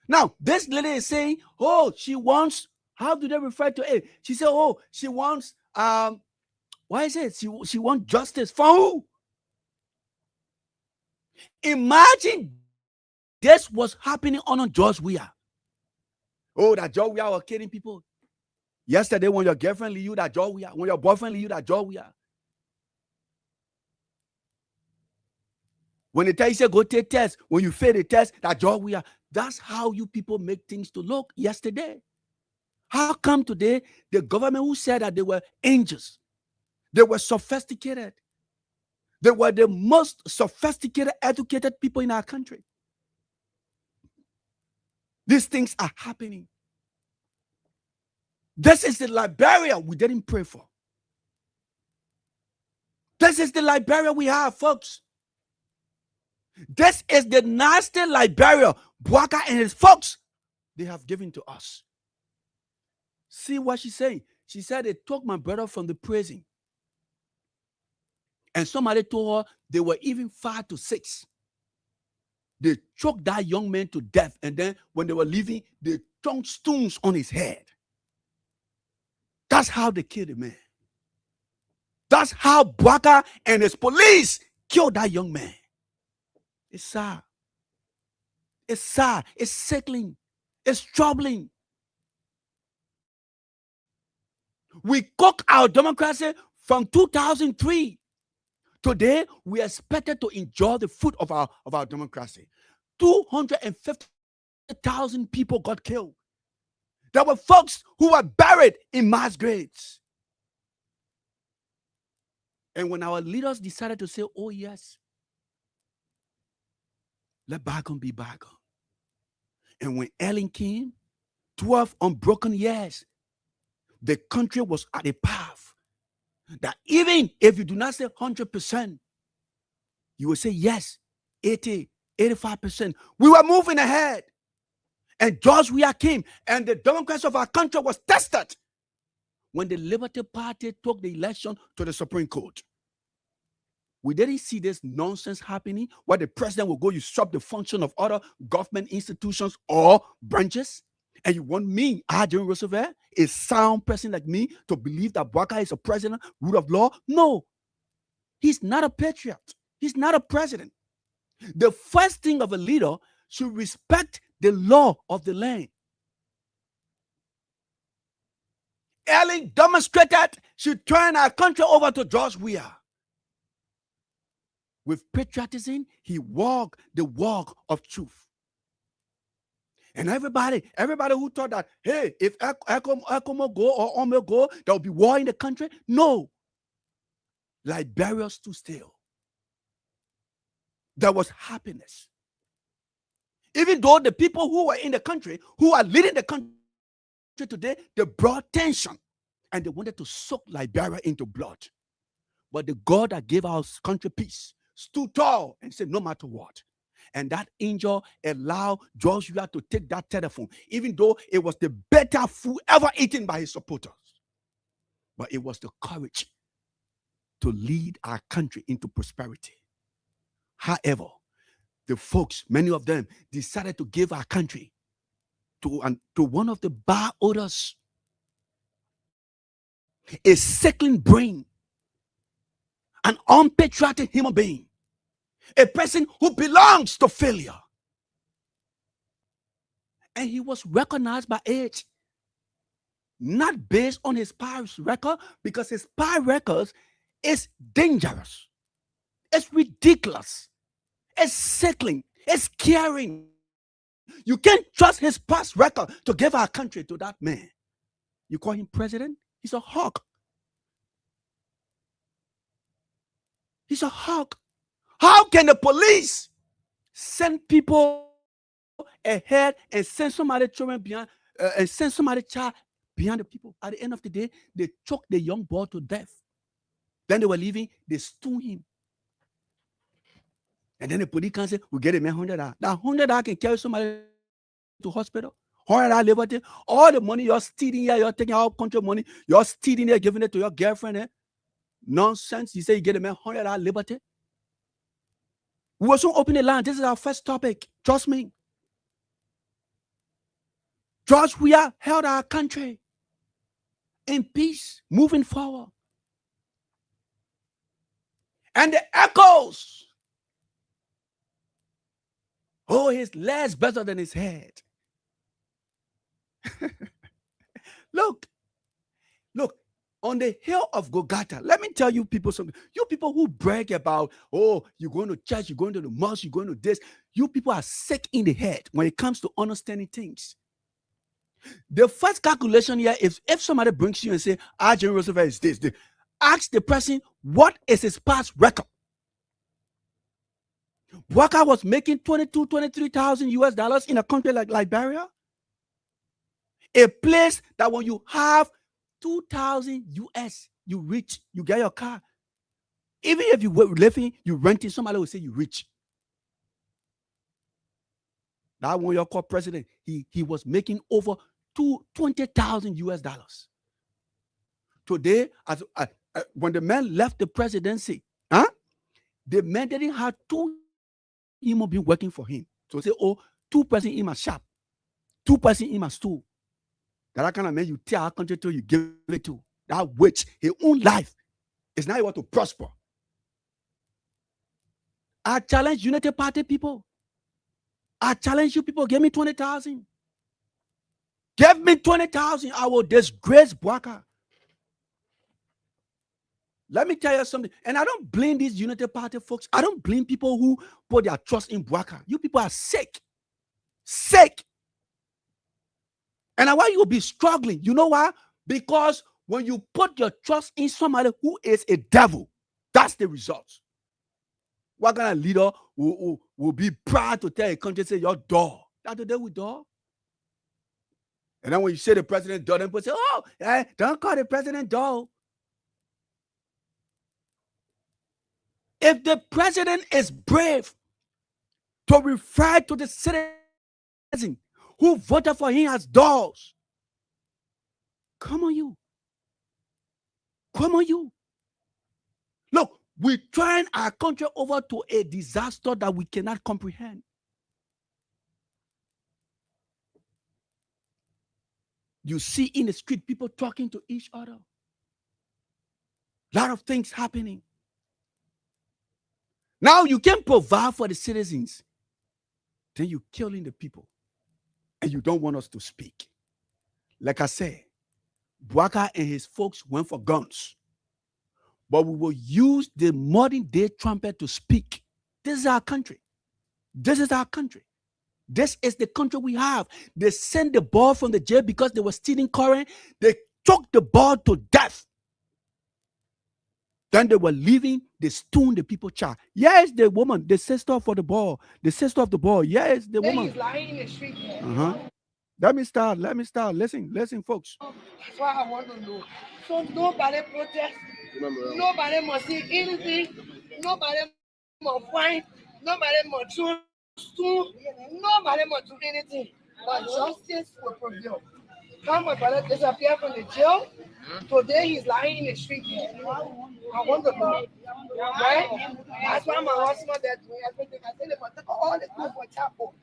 Now, this lady is saying, oh, she wants, how do they refer to it? She said, oh, she wants, why is it? She wants justice. For who? Imagine this was happening on George Weah. Oh, that George Weah was killing people. Yesterday, when your girlfriend leave you, that George Weah. When your boyfriend leave you, that George Weah. When they tell you, say, go take test. When you fail the test, that George Weah. That's how you people make things to look yesterday. How come today the government who said that they were angels, they were sophisticated, they were the most sophisticated, educated people in our country? These things are happening. This is the Liberia we didn't pray for. This is the Liberia we have, folks. This is the nasty Liberia Bwaka and his folks they have given to us. See what she's saying. She said they took my brother from the prison. And somebody told her they were even 5 to 6. They choked that young man to death. And then when they were leaving, they threw stones on his head. That's how they killed the man. That's how Bouaka and his police killed that young man. It's sad. It's sad. It's sickening. It's troubling. We cook our democracy from 2003. Today, we are expected to enjoy the fruit of our democracy. 250,000 people got killed. There were folks who were buried in mass graves. And when our leaders decided to say, oh yes, let bygone be bygone. And when Ellen came, 12 unbroken years, the country was at a path that even if you do not say 100%, you will say yes, 80, 85%. We were moving ahead. And George Weah came, and the democracy of our country was tested when the Liberty Party took the election to the Supreme Court. We didn't see this nonsense happening where the president will go usurp the function of other government institutions or branches. And you want me, General Roosevelt, a sound person like me, to believe that Bouaka is a president, rule of law? No. He's not a patriot. He's not a president. The first thing of a leader should respect the law of the land. Ellen demonstrated she turned our country over to George Weah. With patriotism, he walked the walk of truth. And everybody who thought that, hey, if Akumo go or Ome go, there will be war in the country. No. Liberia stood still. There was happiness. Even though the people who were in the country, who are leading the country today, they brought tension and they wanted to soak Liberia into blood. But the God that gave our country peace stood tall and said, no matter what. And that angel allowed George Weah to take that telephone, even though it was the better food ever eaten by his supporters. But it was the courage to lead our country into prosperity. However, the folks, many of them, decided to give our country to one of the bar owners, a sickling brain, an unpatriotic human being, a person who belongs to failure. And he was recognized by age, not based on his past record, because his past record is dangerous. It's ridiculous. It's sickling. It's scaring. You can't trust his past record to give our country to that man. You call him president? He's a hawk. He's a hawk. How can the police send people ahead and send somebody children behind and send somebody child behind the people? At the end of the day, they choked the young boy to death. Then they were leaving, they stoned him. And then the police can say, we get a man $100. That $100 can carry somebody to hospital. $100 liberty. All the money you're stealing here, you're taking out country money, you're stealing here, giving it to your girlfriend. Eh? Nonsense. You say you get a man $100 liberty. We will soon open the line. This is our first topic. Trust me. George Weah held our country in peace, moving forward. And the echoes. Oh, his leg's better than his head. Look, on the hill of Golgotha, let me tell you people something. You people who brag about, oh, you're going to church, you're going to the mosque, you're going to this. You people are sick in the head when it comes to understanding things. The first calculation here is if somebody brings you and say, General Roosevelt is this, ask the person, what is his past record? Bouaka was making $23,000 in a country like Liberia. A place that when you have 2,000 US, you rich, you get your car. Even if you were living, you renting, somebody will say you rich. That one you call president, he was making over $20,000 US. Today, when the man left the presidency, The man didn't have 2 human beings working for him. So say, oh, 2 persons in my shop, 2 persons in my store. That kind of man you tell our country to you give it to. That which his own life is not able to prosper. I challenge United Party people. I challenge you people, give me 20,000. Give me 20,000. I will disgrace Bouaka. Let me tell you something. And I don't blame these United Party folks. I don't blame people who put their trust in Bouaka. You people are sick. Sick. And I want you to be struggling. You know why? Because when you put your trust in somebody who is a devil, that's the result. What kind of leader will be proud to tell a country, say, your dog? That's the devil dog. And then when you say the president dog, then people say, oh, don't call the president dog. If the president is brave to refer to the citizen who voted for him as dogs, come on you. Come on you. Look, we turn our country over to a disaster that we cannot comprehend. You see in the street people talking to each other. A lot of things happening. Now you can provide for the citizens. Then you're killing the people. And you don't want us to speak. Like I said, Bouaka and his folks went for guns. But we will use the modern day trumpet to speak. This is our country. This is our country. This is the country we have. They sent the ball from the jail because they were stealing current. They took the ball to death. Then they were leaving, they stoned the people child. Yes, the woman, the sister for the ball. The sister of the ball. Yes, the woman. He's lying in the street. Let me start. Listen, folks. That's what I want to know. So nobody protest. Nobody must see anything. Nobody must find. Nobody must choose. Nobody must do anything. But justice will prevail. Come my brother disappeared from the jail. Today he's lying in the street. I want to know. Right? That's why my husband that doing everything. I said, but take all the food for chapel.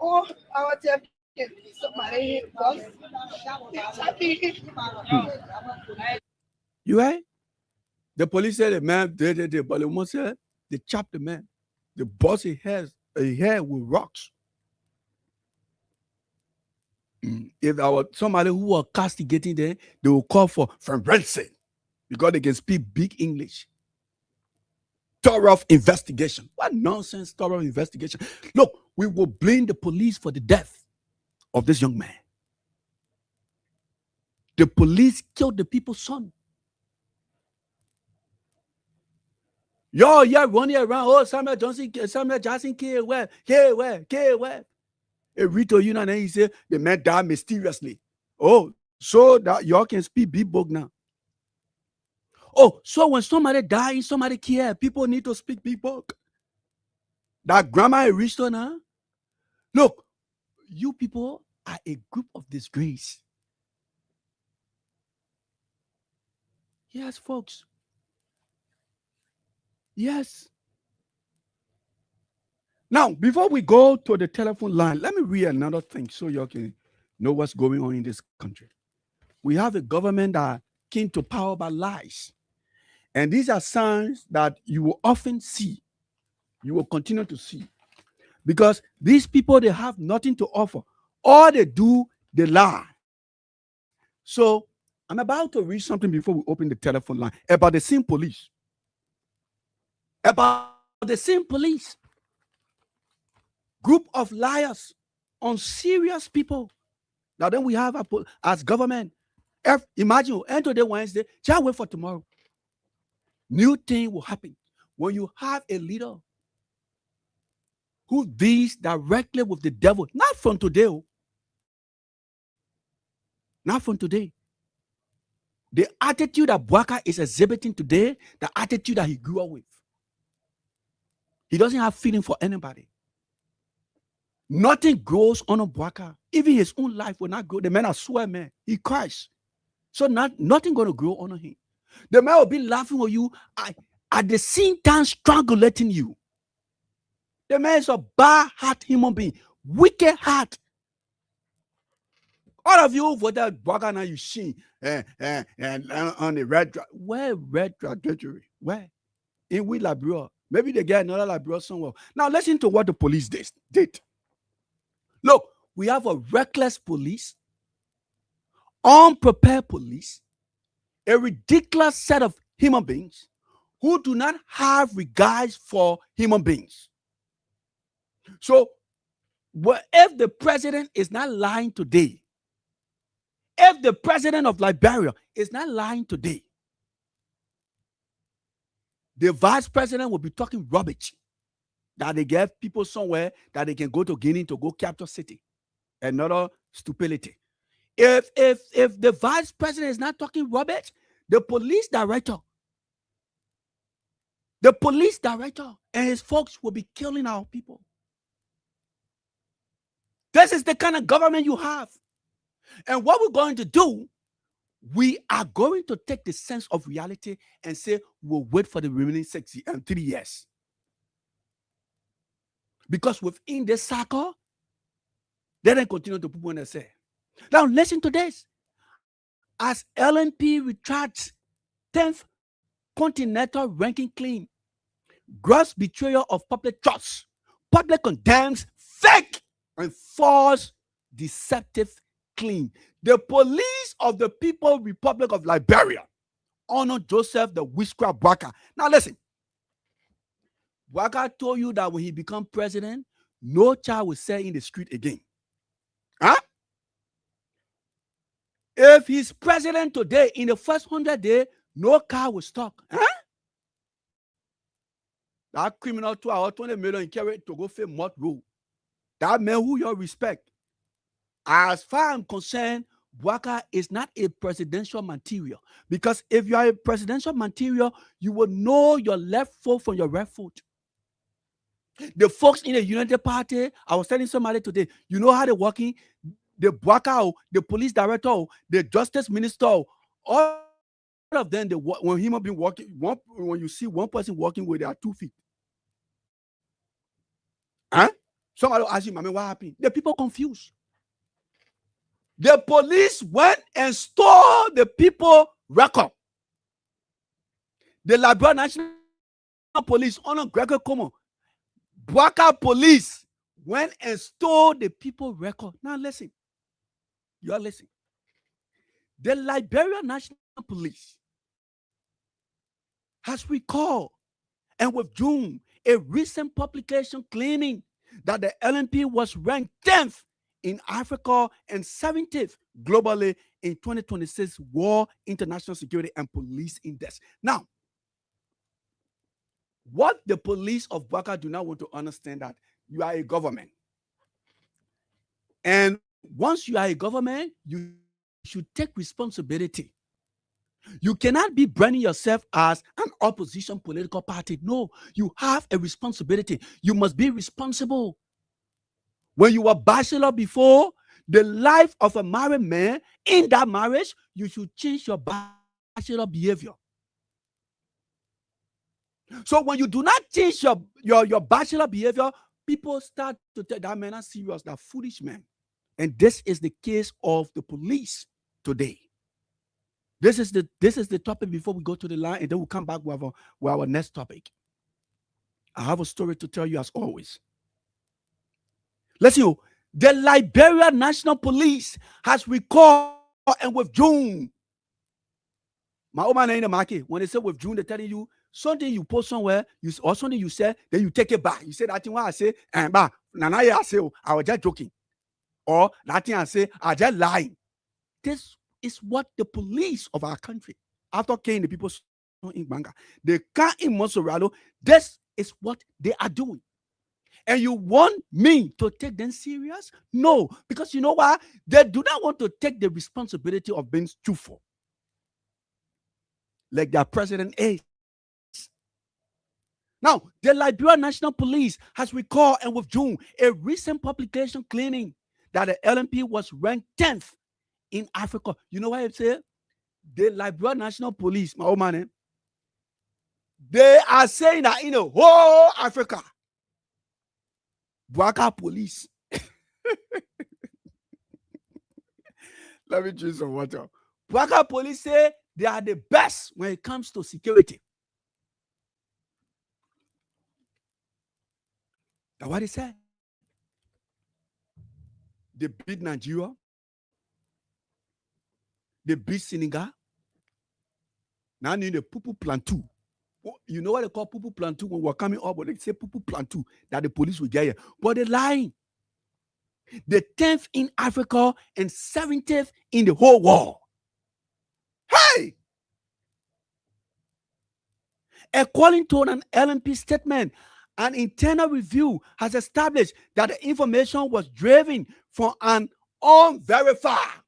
Oh, I want to somebody hit us. You right? The police said the man did, but the woman said they chopped the man. The boss he has a hair with rocks. If there was somebody who was castigating them, they will call for forensic because they can speak big English. Thorough investigation. What nonsense, thorough investigation. Look, we will blame the police for the death of this young man. The police killed the people's son. Yo, yeah, running around. Oh, Samuel Jackson killed where? A Rito, you know, and then he said the man died mysteriously. Oh, so that y'all can speak big book now. Oh, so when somebody dies, somebody care, people need to speak big book. That grandma is Rito now. Look, you people are a group of disgrace. Yes, folks. Yes. Now, before we go to the telephone line, let me read another thing so you can know what's going on in this country. We have a government that came to power by lies. And these are signs that you will often see. You will continue to see. Because these people, they have nothing to offer. All they do, they lie. So, I'm about to read something before we open the telephone line about the same police. About the same police. Group of liars, unserious people. Now then we have as government. Imagine, end today Wednesday, just wait for tomorrow. New thing will happen. When you have a leader who deals directly with the devil, not from today. Not from today. The attitude that Bouaka is exhibiting today, the attitude that he grew up with. He doesn't have feeling for anybody. Nothing grows on a Bouaka. Even his own life will not grow. The man, I swear, man, he cries. So nothing going to grow on him. The man will be laughing with you. at the same time strangulating you. The man is a bad-heart human being, wicked heart. All of you voted Bogana, you see, and on the red, where red trajectory? Where? In we Labrador. Maybe they get another Labrador somewhere. Now listen to what the police did. Look, we have a reckless police, unprepared police, a ridiculous set of human beings who do not have regards for human beings. So, if the president is not lying today, if the president of Liberia is not lying today, the vice president will be talking rubbish that they get people somewhere that they can go to Guinea to go capture city. Another stupidity. If the vice president is not talking rubbish, the police director and his folks will be killing our people. This is the kind of government you have. And what we're going to do, we are going to take the sense of reality and say we'll wait for the remaining 3 years. Because within this cycle, they then continue to put on the say. Now listen to this. As LNP retracts 10th continental ranking claim, gross betrayal of public trust, public condemns fake and false deceptive claim. The police of the People's Republic of Liberia honor Joseph the Witchcraft Boakai. Now listen, Boakai told you that when he become president, no child will say in the street again. Huh? If he's president today, in the first 100 days, no car will stop. Huh? That criminal 2 hours, 20 million carry to go for Mott Road. That man who you respect. As far as I'm concerned, Boakai is not a presidential material. Because if you are a presidential material, you will know your left foot from your right foot. The folks in the United Party, I was telling somebody today, you know how they're working? The Boakai, the police director, the justice minister, all of them, when human being walking, when you see one person walking with their 2 feet. Huh? Somebody will ask you, Mami, what happened? The people confused. The police went and stole the people record. The Liberia National Police, under Gregor Como, Boakai police went and stole the people record. Now listen. You are listening. The Liberia National Police has recalled and withdrawn a recent publication claiming that the LNP was ranked 10th in Africa and 17th globally in 2026 World International Security and Police Index. Now, what the police of Boakai do not want to understand that you are a government. And once you are a government, you should take responsibility. You cannot be branding yourself as an opposition political party. No, you have a responsibility. You must be responsible. When you were bachelor before, the life of a married man, in that marriage, you should change your bachelor behavior. So when you do not change your bachelor behavior, people start to take that man as serious, that foolish man. And this is the case of the police today. This is the topic before we go to the line, and then we'll come back with our next topic. I have a story to tell you as always. Listen, the Liberia National Police has recalled and withdrawn. My old man in the market, when they say withdrawn, they're telling you something you post somewhere, or something you say, then you take it back. You say that thing what I say, and I say, I was just joking. Or that thing I say, I just lying. This is what the police of our country, after killing the people in Banga, they can't in Monserrado. This is what they are doing. And you want me to take them serious? No, because you know why? They do not want to take the responsibility of being truthful, like their president is. Now, the Liberia National Police has recalled and withdrawn a recent publication claiming that the LNP was ranked 10th in Africa. You know what I say? The Liberia National Police, my old man, They are saying that in the whole Africa, Bouaka police. Let me drink some water. Bouaka police say they are the best when it comes to security. That's what they said. They beat Nigeria. They beat Senegal. Now in the Pupu Plantou. You know what they call Pupu Plantou when we're coming up, but they say Pupu Plantou that the police will get here. But they're lying. The 10th in Africa and 70th in the whole world. Hey! According to an LNP statement, an internal review has established that the information was driven from an unverified.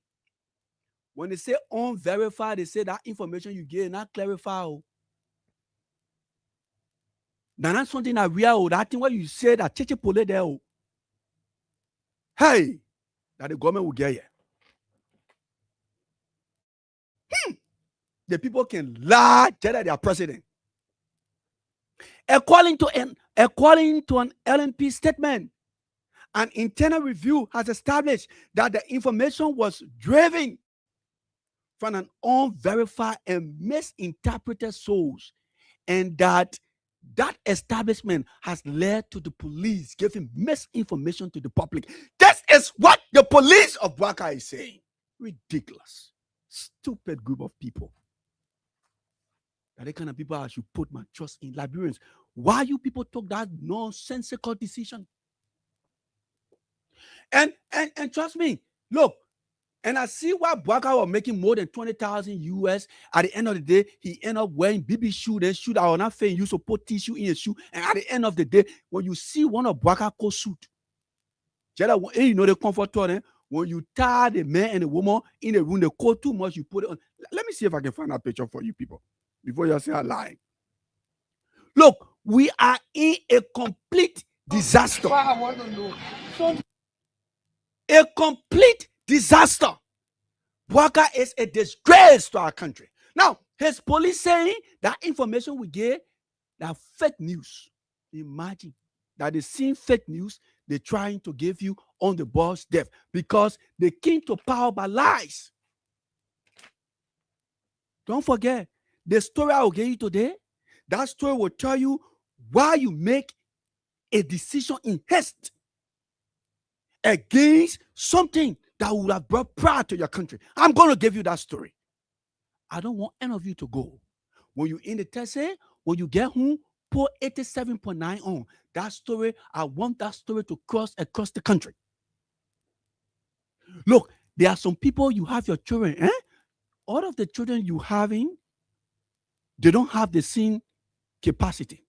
When they say unverified, they say that information you get not clarified. Now that's something that real. That thing what you say that Cheche Pole there. Hey, that the government will get here. The people can lie that they are president. According to an LNP statement, an internal review has established that the information was driven from an unverified and misinterpreted source, and that establishment has led to the police giving misinformation to the public. This is what the police of Bouaka is saying. Ridiculous. Stupid group of people. That the kind of people I should put my trust in. Liberians, why you people took that nonsensical decision? And trust me, look, and I see why Bouaka was making more than 20,000 US. At the end of the day, he ended up wearing BB shoe, then shoot. I will not saying you support tissue in your shoe. And at the end of the day, when you see one of Bouaka coat suit, you know the comfort on when you tie the man and the woman in the room, the coat too much, you put it on. Let me see if I can find that picture for you people before you say I'm lying. Look, we are in a complete disaster. I want to know. A complete disaster. Bouaka is a disgrace to our country. Now, his police saying that information we get, that fake news. Imagine that they see fake news, they're trying to give you on the boss death because they came to power by lies. Don't forget, the story I will give you today, that story will tell you why you make a decision in haste against something that would have brought pride to your country. I'm going to give you that story. I don't want any of you to go. When you in the test, when you get home, put 87.9 on. That story, I want that story to cross across the country. Look, there are some people, you have your children. All of the children you having, they don't have the same capacity.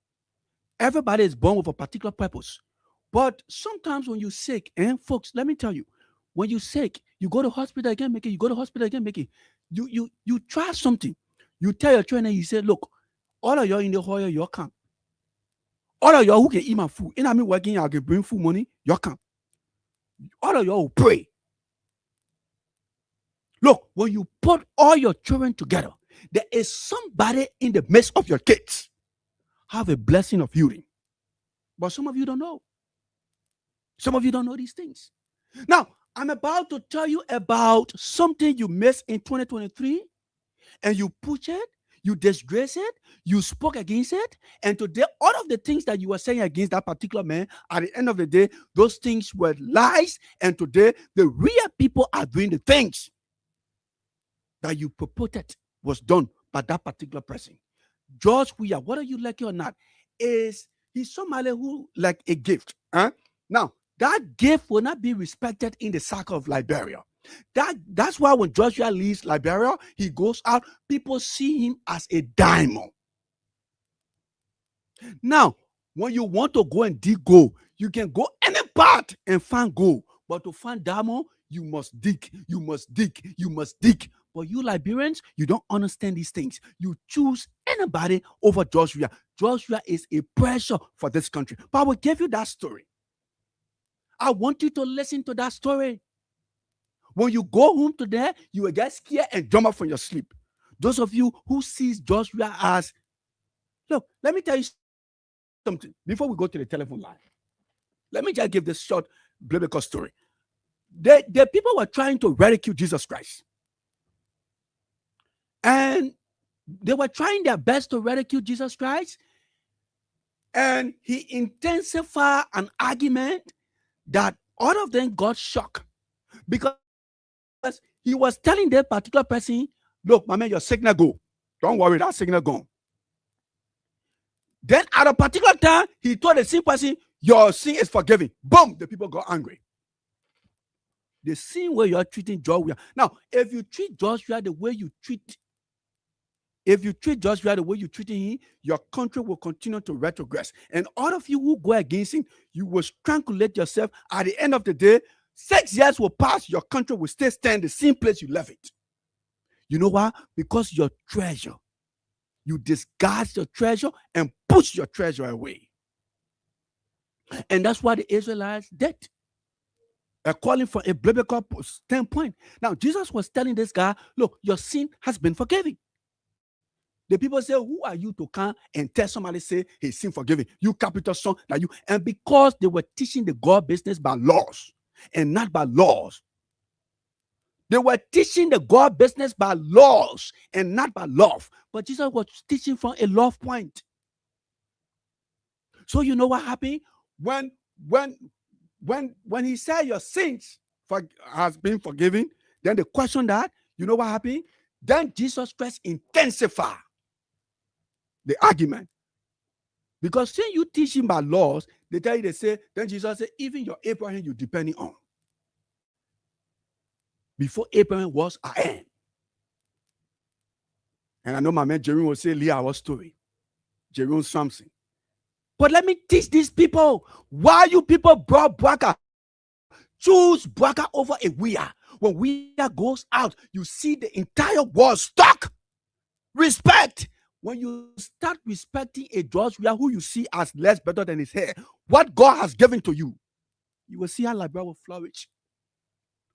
Everybody is born with a particular purpose. But sometimes when you're sick, folks, let me tell you, when you're sick, you go to hospital again, make it. You go to hospital again, make it. You try something. You tell your trainer, you say, look, all of y'all in the hall, y'all come. All of y'all who can eat my food, and I mean working, I can bring food money, y'all come. All of y'all will pray. Look, when you put all your children together, there is somebody in the midst of your kids have a blessing of healing. But some of you don't know. Some of you don't know these things. Now, I'm about to tell you about something you missed in 2023, and you push it, you disgrace it, you spoke against it, and today, all of the things that you were saying against that particular man, at the end of the day, those things were lies, and today, the real people are doing the things that you purported was done by that particular person. George Weah, whether you like it or not, he's somebody who like a gift. Now, that gift will not be respected in the circle of Liberia. That's why when George Weah leaves Liberia, he goes out, people see him as a diamond. Now, when you want to go and dig gold, you can go any part and find gold. But to find diamond, you must dig, you must dig, you must dig. But you Liberians, you don't understand these things. You choose anybody over George Weah. George Weah is a pressure for this country. But I will give you that story. I want you to listen to that story. When you go home today, you will get scared and jump up from your sleep. Those of you who sees George Weah as Look, let me tell you something before we go to the telephone line. Let me just give this short biblical story. The people were trying to ridicule Jesus Christ. And they were trying their best to ridicule Jesus Christ. And he intensified an argument that all of them got shocked. Because he was telling that particular person, look, my man, your signal go. Don't worry, that signal gone. Then at a particular time, he told the same person, your sin is forgiven. Boom, the people got angry. The same way you're treating Joshua. Now, if you treat Joshua the way you treat him, your country will continue to retrogress. And all of you who go against him, you will strangulate yourself. At the end of the day, 6 years will pass, your country will still stand the same place you left it. You know why? Because your treasure, you disguise your treasure and push your treasure away. And that's why the Israelites did. Calling from a biblical standpoint. Now, Jesus was telling this guy, look, your sin has been forgiven. The people say, who are you to come and tell somebody, say, his sin forgiven? You capital son, that you. And because they were teaching the God business by laws and not by laws. They were teaching the God business by laws and not by love. But Jesus was teaching from a love point. So you know what happened? When he said your sins has been forgiven, then the question that, you know what happened? Then Jesus Christ intensified the argument. Because since you teach him by laws, they say, then Jesus said, even your Abraham you're depending on. Before Abraham was, I am. And I know my man Jerome will say, Leah, our story. Jerome Samson. But let me teach these people why you people brought Bwaka. Choose Bwaka over a Wia. When Wia goes out, you see the entire world stuck. Respect. When you start respecting a George Weah who you see as less better than his hair, what God has given to you, you will see how Liberia will flourish.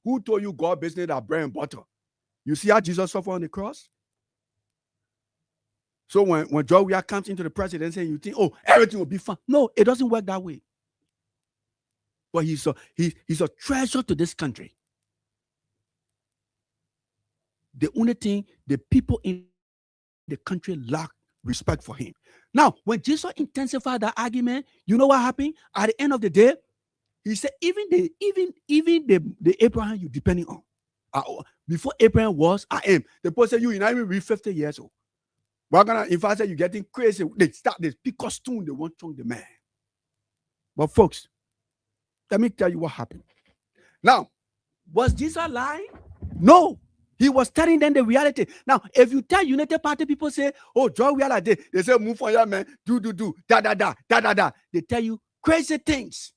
Who told you God business are bread and butter? You see how Jesus suffered on the cross? So when George Weah comes into the presidency, you think, oh, everything will be fine. No, it doesn't work that way. But he's a treasure to this country. The only thing the people in the country lack respect for him. Now, when Jesus intensified that argument, you know what happened? At the end of the day, he said, even the Abraham you depending on. Before Abraham was, I am. The person said, you not even reach 50 years old. If I say you're getting crazy, they start this big costume, they want to the man. But folks, let me tell you what happened. Now, was Jesus lying? No. He was telling them the reality. Now, if you tell United Party people say, oh, George Weah like this, they say, move for your man, do, da. They tell you crazy things.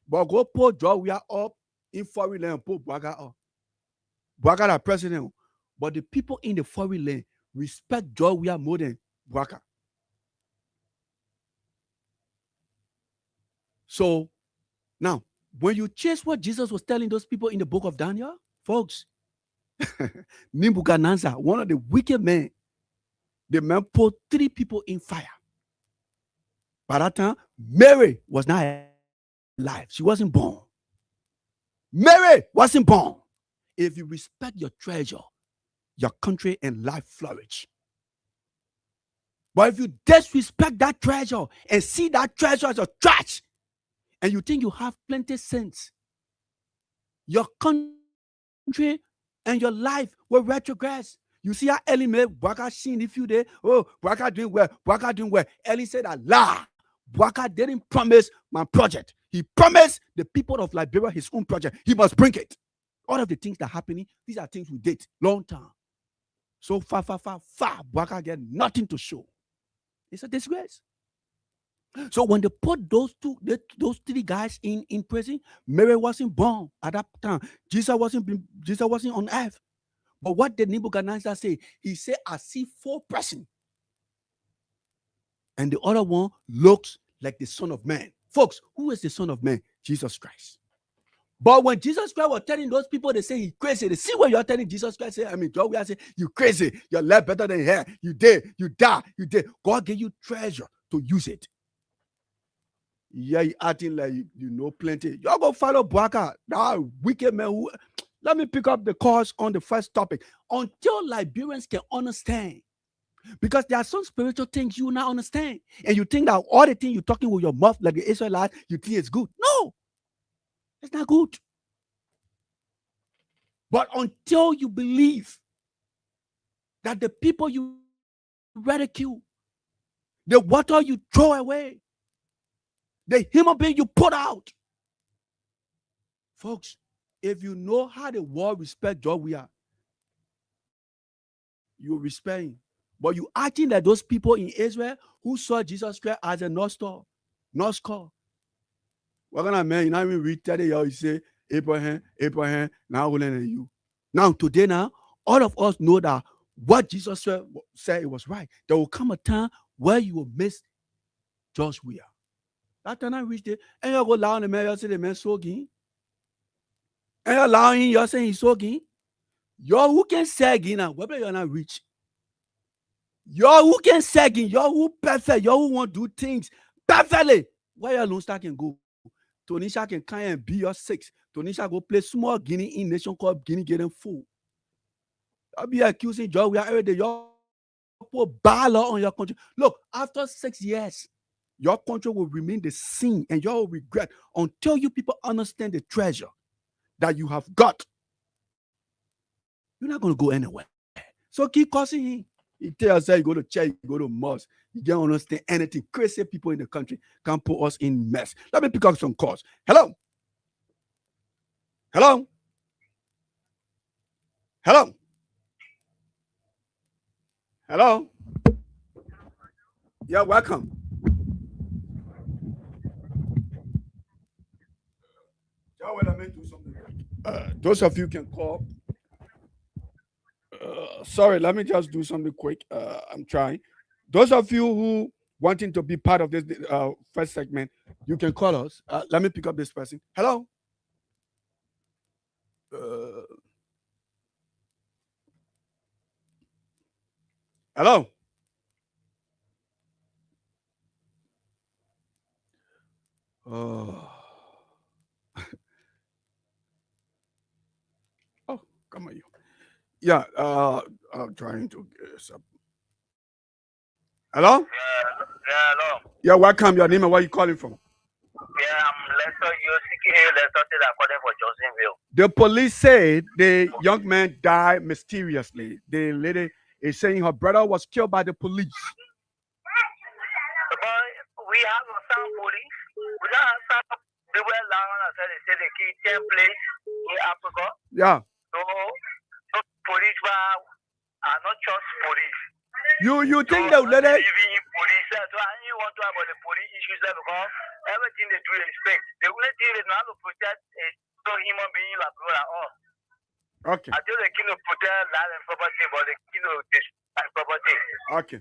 But go put George Weah up in foreign land, put Bwaka up. Bwaka the president. But the people in the foreign land respect George Weah more than Bwaka. So, now, when you chase what Jesus was telling those people in the book of Daniel, folks, Nebuchadnezzar, one of the wicked men, the man put 3 people in fire. By that time, Mary was not alive. She wasn't born. Mary wasn't born. If you respect your treasure, your country and life flourish. But if you disrespect that treasure and see that treasure as a trash, and you think you have plenty of sense, your country and your life will retrogress. You see how Ellie made Bwaka seen if you did. Oh, Bwaka doing well. Ellie said, Allah, Bwaka didn't promise my project. He promised the people of Liberia his own project. He must bring it. All of the things that are happening, these are things we did long time. So far, Bwaka get nothing to show. It's a disgrace. So when they put those 3 guys in prison, Mary wasn't born at that time. Jesus wasn't on earth. But what did Nebuchadnezzar say? He said, I see 4 persons. And the other one looks like the Son of Man. Folks, who is the Son of Man? Jesus Christ. But when Jesus Christ was telling those people, they say he's crazy. They see what you're telling Jesus Christ. Say, I mean, we are saying you crazy. Your left better than hair. You did. You die. You did. God gave you treasure to use it. Yeah, you acting like you know plenty. Y'all go follow Bwaka, that wicked man who. Let me pick up the course on the first topic. Until Liberians can understand, because there are some spiritual things you not understand, and you think that all the things you're talking with your mouth, like the Israelites, you think it's good. No, it's not good. But until you believe that the people you ridicule, the water you throw away, the human being you put out, folks, if you know how the world respect God, we are, you respect him. But you acting like those people in Israel who saw Jesus Christ as a North Star. What kind of man, you know, even read 30 years, you say, Abraham, now older than you. Now, today, all of us know that what Jesus said it was right. There will come a time where you will miss just we are. That time I reached it, and you go down the man, you say the man soaking. And you're allowing him, you're saying he's soaking. You're who can say again now, whether you're not rich. You're who can say again, you're who perfect, you're who want to do things perfectly. Where your Lone Star can go. Tonisha can come and be your six. Tonisha go play small Guinea in nation called Guinea getting full. I'll be accusing Joe. We are every day. You're put bad law on your country. Look, after 6 years, your country will remain the same, and you will regret until you people understand the treasure that you have got. You're not going to go anywhere. So keep cursing him. He tells us you go to church, you go to mosque. You don't understand anything. Crazy people in the country can put us in mess. Let me pick up some calls. Hello. Hello. Hello. Hello. Yeah, welcome. Those of you can call. Sorry, let me just do something quick. I'm trying. Those of you who wanting to be part of this first segment, you can call us. Let me pick up this person. Hello. Hello. Oh, come on, you. Yeah, I'm trying to get this up. Hello? Yeah, hello. Yeah, welcome. Your name and where you calling from? Yeah, I'm Lester UCK, Lester State according for Johnsonville. The police said the young man died mysteriously. The lady is saying her brother was killed by the police. But we have some police. We don't have some people around and they say they keep 10 place in Africa. Yeah. So police are not just police. You think the lady? Even police, so I want to about the police issues there because everything they do is fake. The only thing is not to protect a human being like all. Okay. I think they can protect land and property, but they can destroy property. Okay.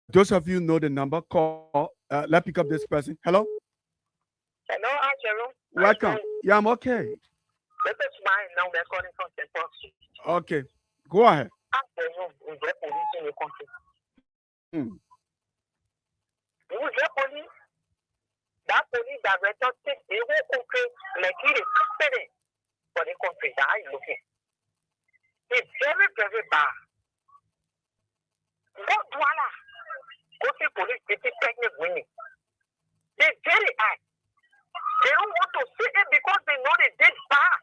Those of you know the number. Call. Let's pick up this person. Hello. Hello, Jerome. Welcome. Yeah, I'm okay. This is mine now. We're calling from St. Paul Street. Okay. Go ahead. We get police in the country. We get police. That police director takes the whole country like he is president for the country. That is looking. It's very, very bad. Go Douala. Go see police. They take pregnant women. They're very hard. They don't want to see it because they know they did bad.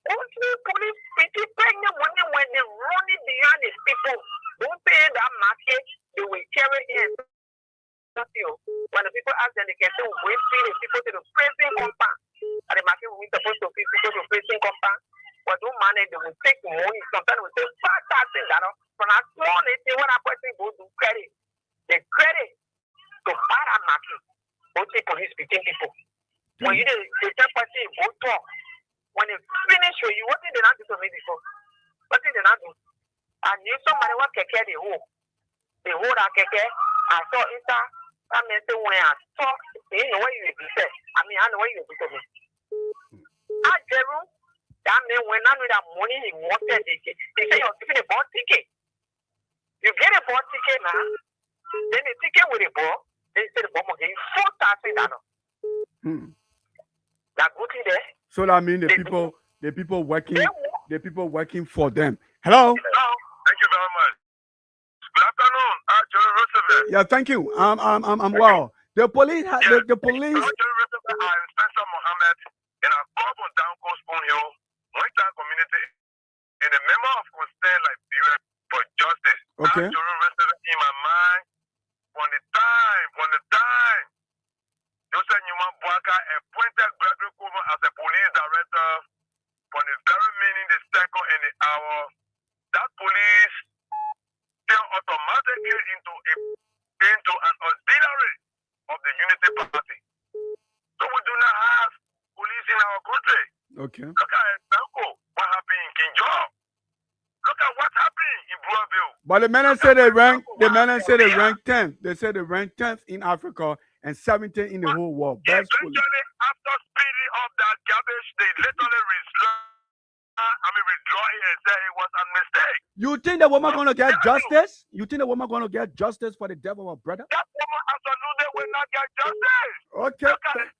Only police pity pregnant women when they're running behind these people. Don't pay that market, they will carry in. When the people ask them, they can say, we feed the people to the prison compound. And the market will be supposed to feed people to the prison compound. But don't manage, they will take money. Sometimes we say, fast taxing that. From a small, they say, what a person go do credit. They credit to buy that market. Don't take police between people. When you the same person, go talk. When they finish with you, what did they not do to me before? What did they not do? I knew somebody was keke the whole. They hold that keke. I saw inside. I mean, when I saw, you know what you will be said. I mean, I know what you will be to me. Ajeru, that means when I know that money he wanted, they say you're giving a bond ticket. You get a bond ticket now, then the ticket with a ball, they say the bond will give you $4,000. That good thing there. So that means the people working for them. Hello. Thank you very much. Good afternoon, Jerry Roosevelt. Yeah, thank you. I'm well. The police. The police. Jerry Roosevelt, I'm Spencer Mohammed, and I come from down Coast Spoon Hill, Moita community, and a member of Constant Liberia for Justice. Okay. Jerry Roosevelt in my mind from the time. Joseph Newman Boaka appointed Gregory Coleman as the police director from the very minute the second and the hour. That police still automatically into an auxiliary of the Unity Party. So we do not have police in our country. Okay. Look at example what happened in King George. Look at what happened in Broadville. But the men say they rank 10th. They say they rank 10th in Africa and 17th in the whole world. Best police. Eventually, after speeding up that garbage, they literally withdraw it and say it was a mistake. You think the woman gonna get justice? You think the woman gonna get justice for the death of her brother? That woman absolutely will not get justice. Okay.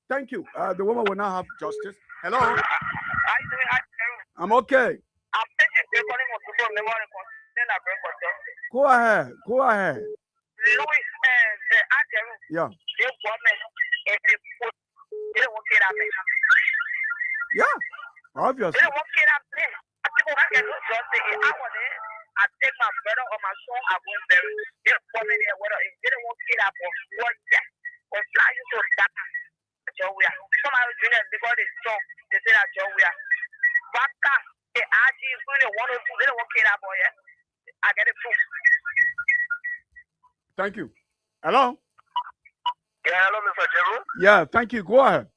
Thank you. The woman will not have justice. Hello. I'm okay. I'm thinking they're calling for people memory concern and bring for justice. Go ahead. Louis and Ajeru. Yeah. They government and they won't get up there. Yeah. Obviously. They won't get up there. People can do justice. I want it. I take my brother or my son, I won't bury. They're coming there. Whether if they don't want to get up or what, or fly you to that. Somebody doing it because it's strong. They say that John we are. Baka, the RG is doing it 1 or 2. They don't want to get up or yet. I get it proof. Thank you. Hello? Yeah, hello, Mr. Jeru. Yeah, thank you. Go ahead.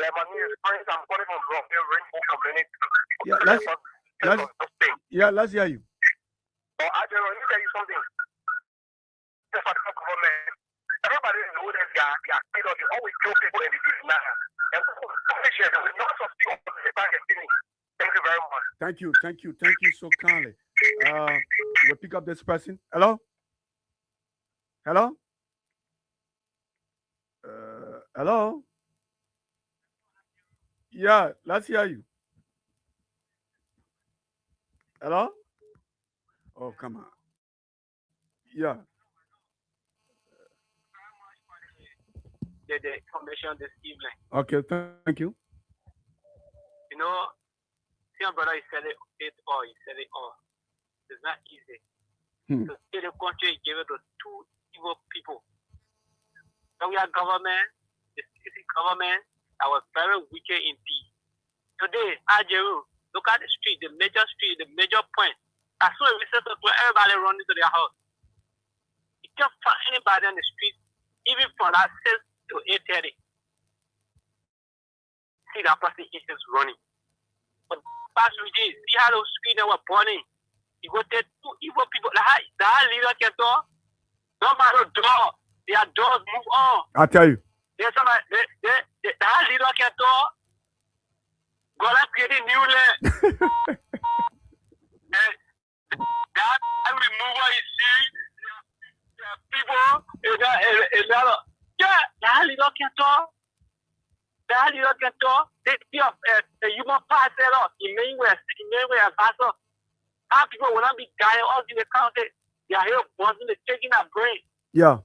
Yeah, my name is Prince. I'm calling from Brockville Rainbow Community. Yeah, let's hear you. Oh, Ajeru, let me tell you something. The federal government, everybody knows that they are paid off. They always kill people in the business. And there will not succeed on the back and thing. Thank you very much. Thank you so kindly. We'll pick up this person. Hello? Hello? Yeah, let's hear you. Hello? Oh, come on. Yeah. The information this evening. Okay, thank you. You know, your brother, he said it all. It's not easy. To see the country gave it to two evil people. So we are government, the city government, that was very wicked indeed. Today, Ajeru, look at the street, the major point. As soon as we set up, everybody run into their house. You can't find anybody on the street, even from that 6 to 8:30. See that person is just running. But past regime, see how those streets were burning. You go there, two evil people. That leader can talk. No matter door, their doors move on. I tell you. There's somebody, that leader can talk. God has created new land. And that remover you see, people, that leader can talk. That leader can talk. They see a human pass set up. Emmanuel Pastor. How people will not be dying all in the country. They are here buzzing, they're taking their brain. Yeah.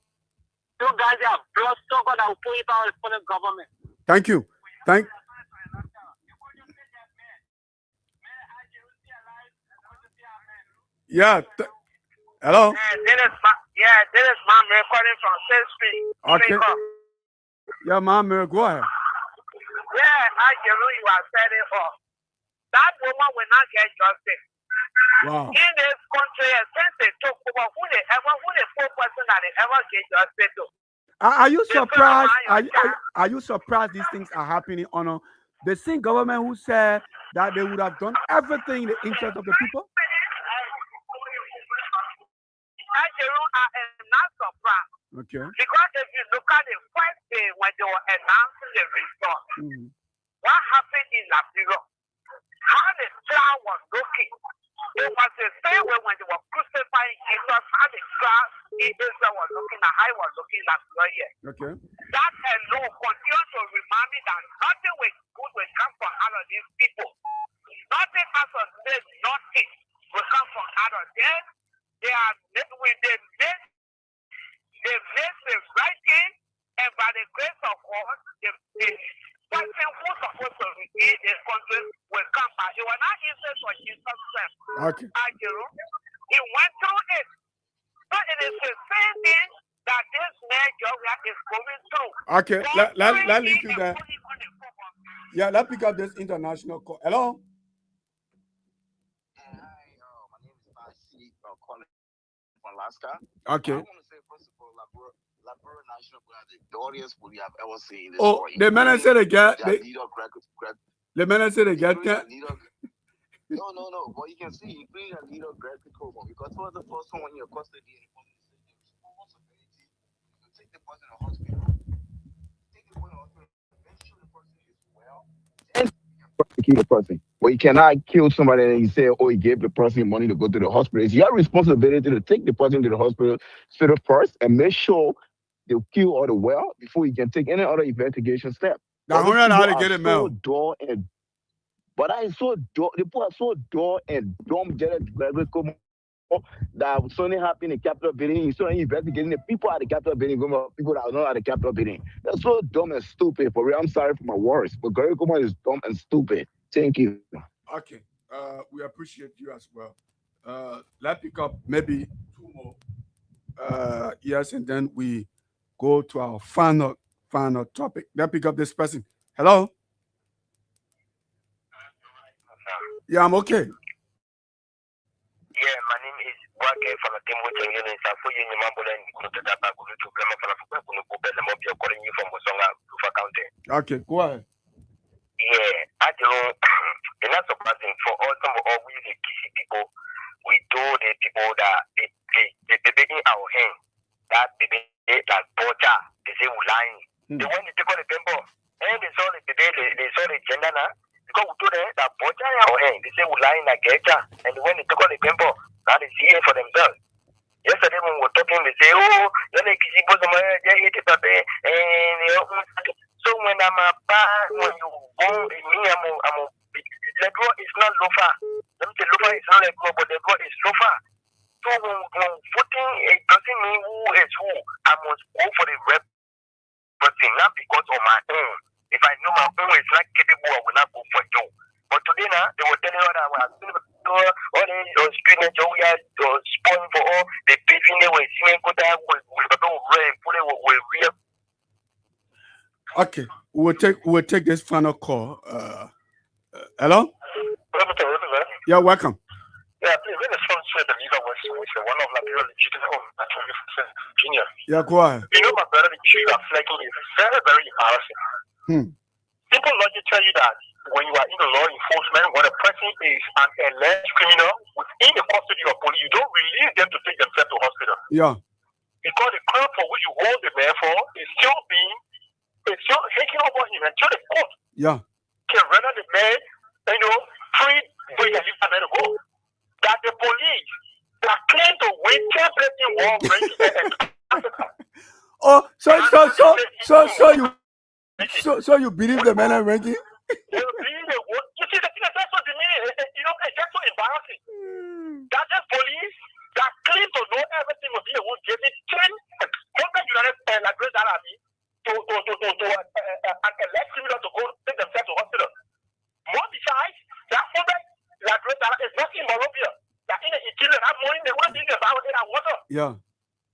Those guys, they have blood sucker that will put it on the government. Thank you. Yeah. Hello? This is my recording from 6th Street. Okay. Yeah, Mom, go ahead. Yeah, you are setting up. That woman will not get justice. Wow. In this country, since they took over, who the 4 person that they ever get justice to? Are you surprised? Are you surprised these things are happening, Honor? The same government who said that they would have done everything in the interest of the people? I am not surprised. Okay. Because if you look at the first day when they were announcing the result, what happened in Liberia, how the crowd was looking. It was the same way when they were crucifying Jesus, how the crowd in Israel was looking and how it was looking in Liberia. Okay. That alone continues to remind me that nothing good will come from out of these people. Nothing as of today, nothing will come from out of them. They made the right thing, and by the grace of God, the person who's supposed to redeem this country will come back. It was not easy for Jesus Christ. Okay. He went through it. So it is the same thing that this man Joria is going through. Okay, let me do that. Yeah, let's pick up this international call. Hello? Hi, my name is Basi, calling from Alaska. Okay. I want to say, first of all, Liberia National Guard, the audience would have ever seen this. Oh, the man said they get the man said they get No, but you can see, including a leader, Greg Picomo, because for the first one when you're custody and responsibility to take the person to the hospital. Take the person to the hospital, make sure the person is well, and prosecute the person. But you cannot kill somebody and you say, oh, he gave the person money to go to the hospital. It's your responsibility to take the person to the hospital first and make sure they kill all the well before you can take any other investigation step. Now, who know how to get it, Mel? But I saw the people are so dull and dumb that something happened in the Capitol building. You saw investigating the people at the Capitol building, people that are not at the Capitol building. They're so dumb and stupid. For real, I'm sorry for my words, but Gary Kuma is dumb and stupid. Thank you. Okay. We appreciate you as well. Let's pick up maybe two more. Yes, and then we go to our final topic. Let's pick up this person. Hello? Yeah, I'm okay. Yeah, my name is Wake from the team with you in Safu in Mambola and Kutaba to Grandma calling you from Musonga, Lufa County. Okay, go ahead. Yeah, I don't it's not surprising for all we the Kisi people, we do the people that they in our hand, that baby like Bocha, they say we lying. They want to take on the temple, and they saw the gender now. Because we do that Bocha in our hand, they say we lying like Gecha, and when they take on the temple, now they see it for themselves. Yesterday when we were talking, they say, oh, you're like Kisi Bosa, they hate it, and so when I'm a when you go, me, I'm a the draw is not lofa. Let me say lofa is not like but the draw is lofa. So when voting, it doesn't mean who is who. I must go for the rep person, not because of my own. If I know my own is not capable, I will not go for you. But today now, they were telling me that I was all the screen and spawn for all the paving they were seeing good that will real. Okay, we'll take this final call. Hello? Yeah, welcome. Yeah, please, when the son said the leader was one of Liberia legitimate Virginia. Yeah, go ahead. You know, my brother, the issue you are flagging is very, very embarrassing. People logic tell you that when you are in the law enforcement, when a person is an alleged criminal within the custody of police, you don't release them to take themselves to hospital. Yeah. Because the crime for which you hold the man for is still taking over him until the court can render the man, free where you leave the man to go. That the police that claim to win championship war Oh, so you believe the man ranking? You see, that's what the meaning. It's just so embarrassing. That the police that claim to know everything will be able to give it 10 United States Army to an elect criminal to go take themselves to hospital. More besides, that is nothing in Morovia. That in the interior, that morning they want to think about it and water. Yeah.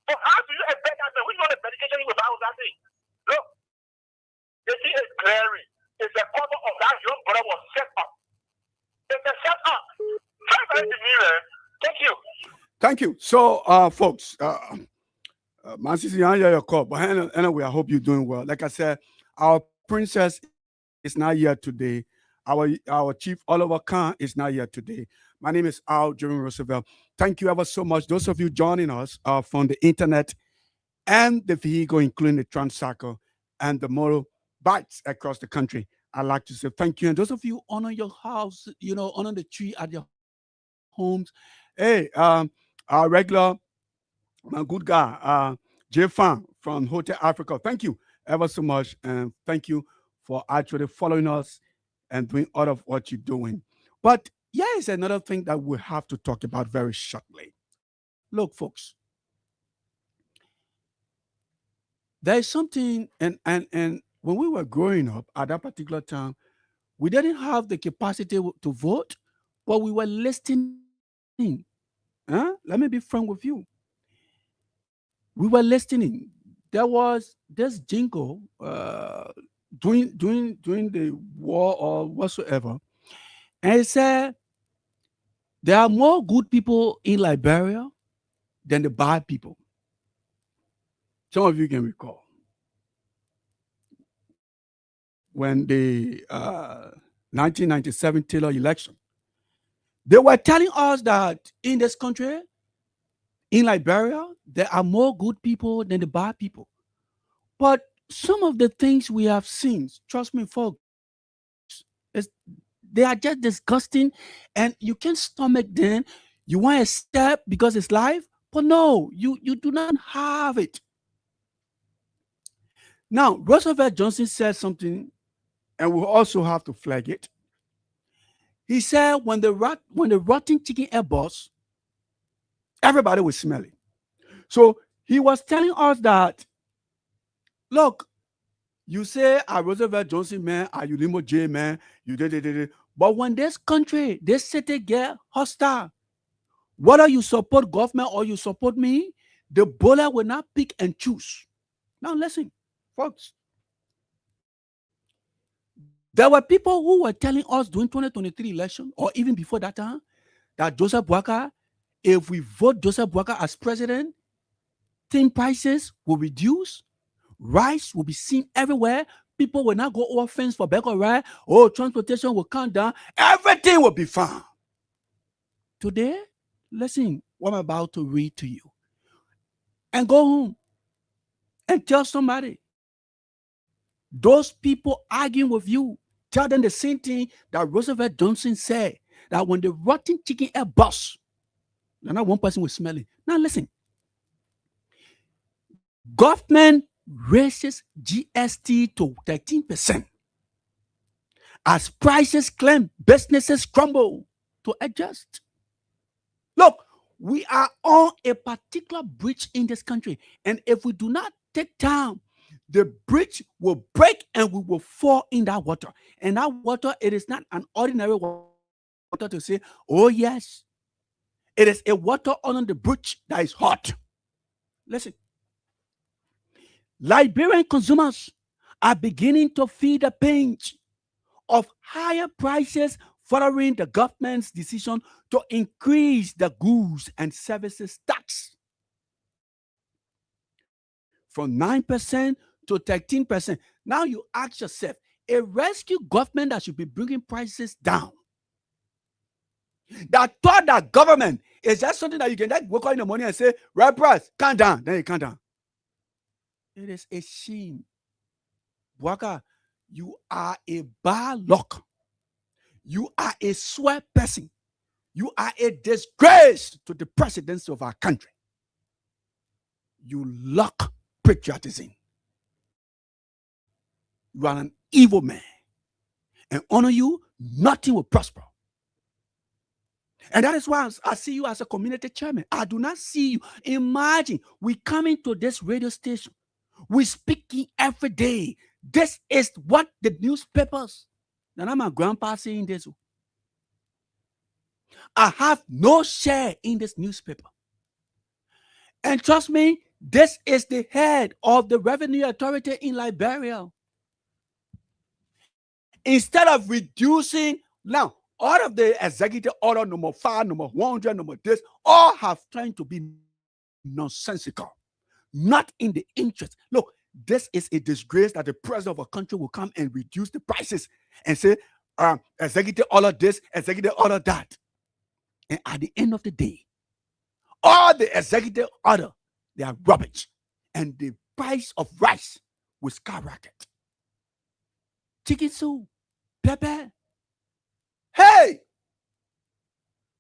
So how do you expect that? We know the medication is about that thing. Look, you see it's glaring. It's the cover of that young brother was set up. It's a set up. Very, very demeaning. Thank you. Thank you. So, folks, my sister, I hear your call, but anyway, I hope you're doing well. Like I said, our princess is not here today. Our chief Oliver Khan is not here today. My name is Al Jeremy Roosevelt. Thank you ever so much. Those of you joining us from the internet and the vehicle, including the Transcycle and the motorbikes across the country. I'd like to say thank you. And those of you honor your house, honor the tree at your homes. Hey, our regular, my good guy, Jay Fan from Hotel Africa. Thank you ever so much. And thank you for actually following us and doing all of what you're doing. But here is another thing that we have to talk about very shortly. Look, folks, there is something, and when we were growing up at that particular time, we didn't have the capacity to vote, but we were listening. Let me be frank with you. We were listening. There was this jingle during the war or whatsoever, and it said there are more good people in Liberia than the bad people. Some of you can recall when the 1997 Taylor election, they were telling us that in this country, in Liberia, there are more good people than the bad people. But some of the things we have seen, trust me, folks, they are just disgusting, and you can't stomach them. You want to step because it's life, but no, you do not have it. Now, Roosevelt Johnson said something, and we'll also have to flag it. He said, when the rotten chicken air bursts, everybody will smell it. So he was telling us that, look, you say, Roosevelt Johnson, man, you Limo J, man, you did. But when this country, this city get hostile, whether you support government or you support me, the bullet will not pick and choose. Now listen, folks. There were people who were telling us during 2023 election, or even before that time, that Joseph Boakai, if we vote Joseph Boakai as president, thing prices will reduce, rice will be seen everywhere, people will not go over fence for bag of rice, transportation will come down, everything will be fine. Today, listen what I'm about to read to you. And go home and tell somebody. Those people arguing with you, tell them the same thing that Roosevelt Johnson said, that when the rotten chicken air bursts, not one person will smell it. Now listen. Government raises GST to 13%. As prices climb, businesses crumble to adjust. Look, we are on a particular bridge in this country, and if we do not take time, the bridge will break and we will fall in that water. And that water, it is not an ordinary water to say, oh yes. It is a water under the bridge that is hot. Listen. Liberian consumers are beginning to feel the pinch of higher prices following the government's decision to increase the goods and services tax from 9% to 13%. Now you ask yourself, a rescue government that should be bringing prices down, that thought that government is just something that you can just wake up in the morning and say, right price, calm down, then you calm down. It is a shame. Boakai, you are a bad luck. You are a sweat person. You are a disgrace to the presidency of our country. You lack patriotism. You are an evil man. And honor you, nothing will prosper. And that is why I see you as a community chairman. I do not see you. Imagine we coming to this radio station. We speaking every day. This is what the newspapers. And I'm my grandpa saying this. I have no share in this newspaper. And trust me, this is the head of the revenue authority in Liberia. Instead of reducing, now, all of the executive order number 5, number 100, number this, all have trying to be nonsensical, not in the interest. Look, this is a disgrace that the president of a country will come and reduce the prices and say, executive order this, executive order that. And at the end of the day, all the executive order, they are rubbish. And the price of rice will skyrocket. Chicken soup, pepper. Hey!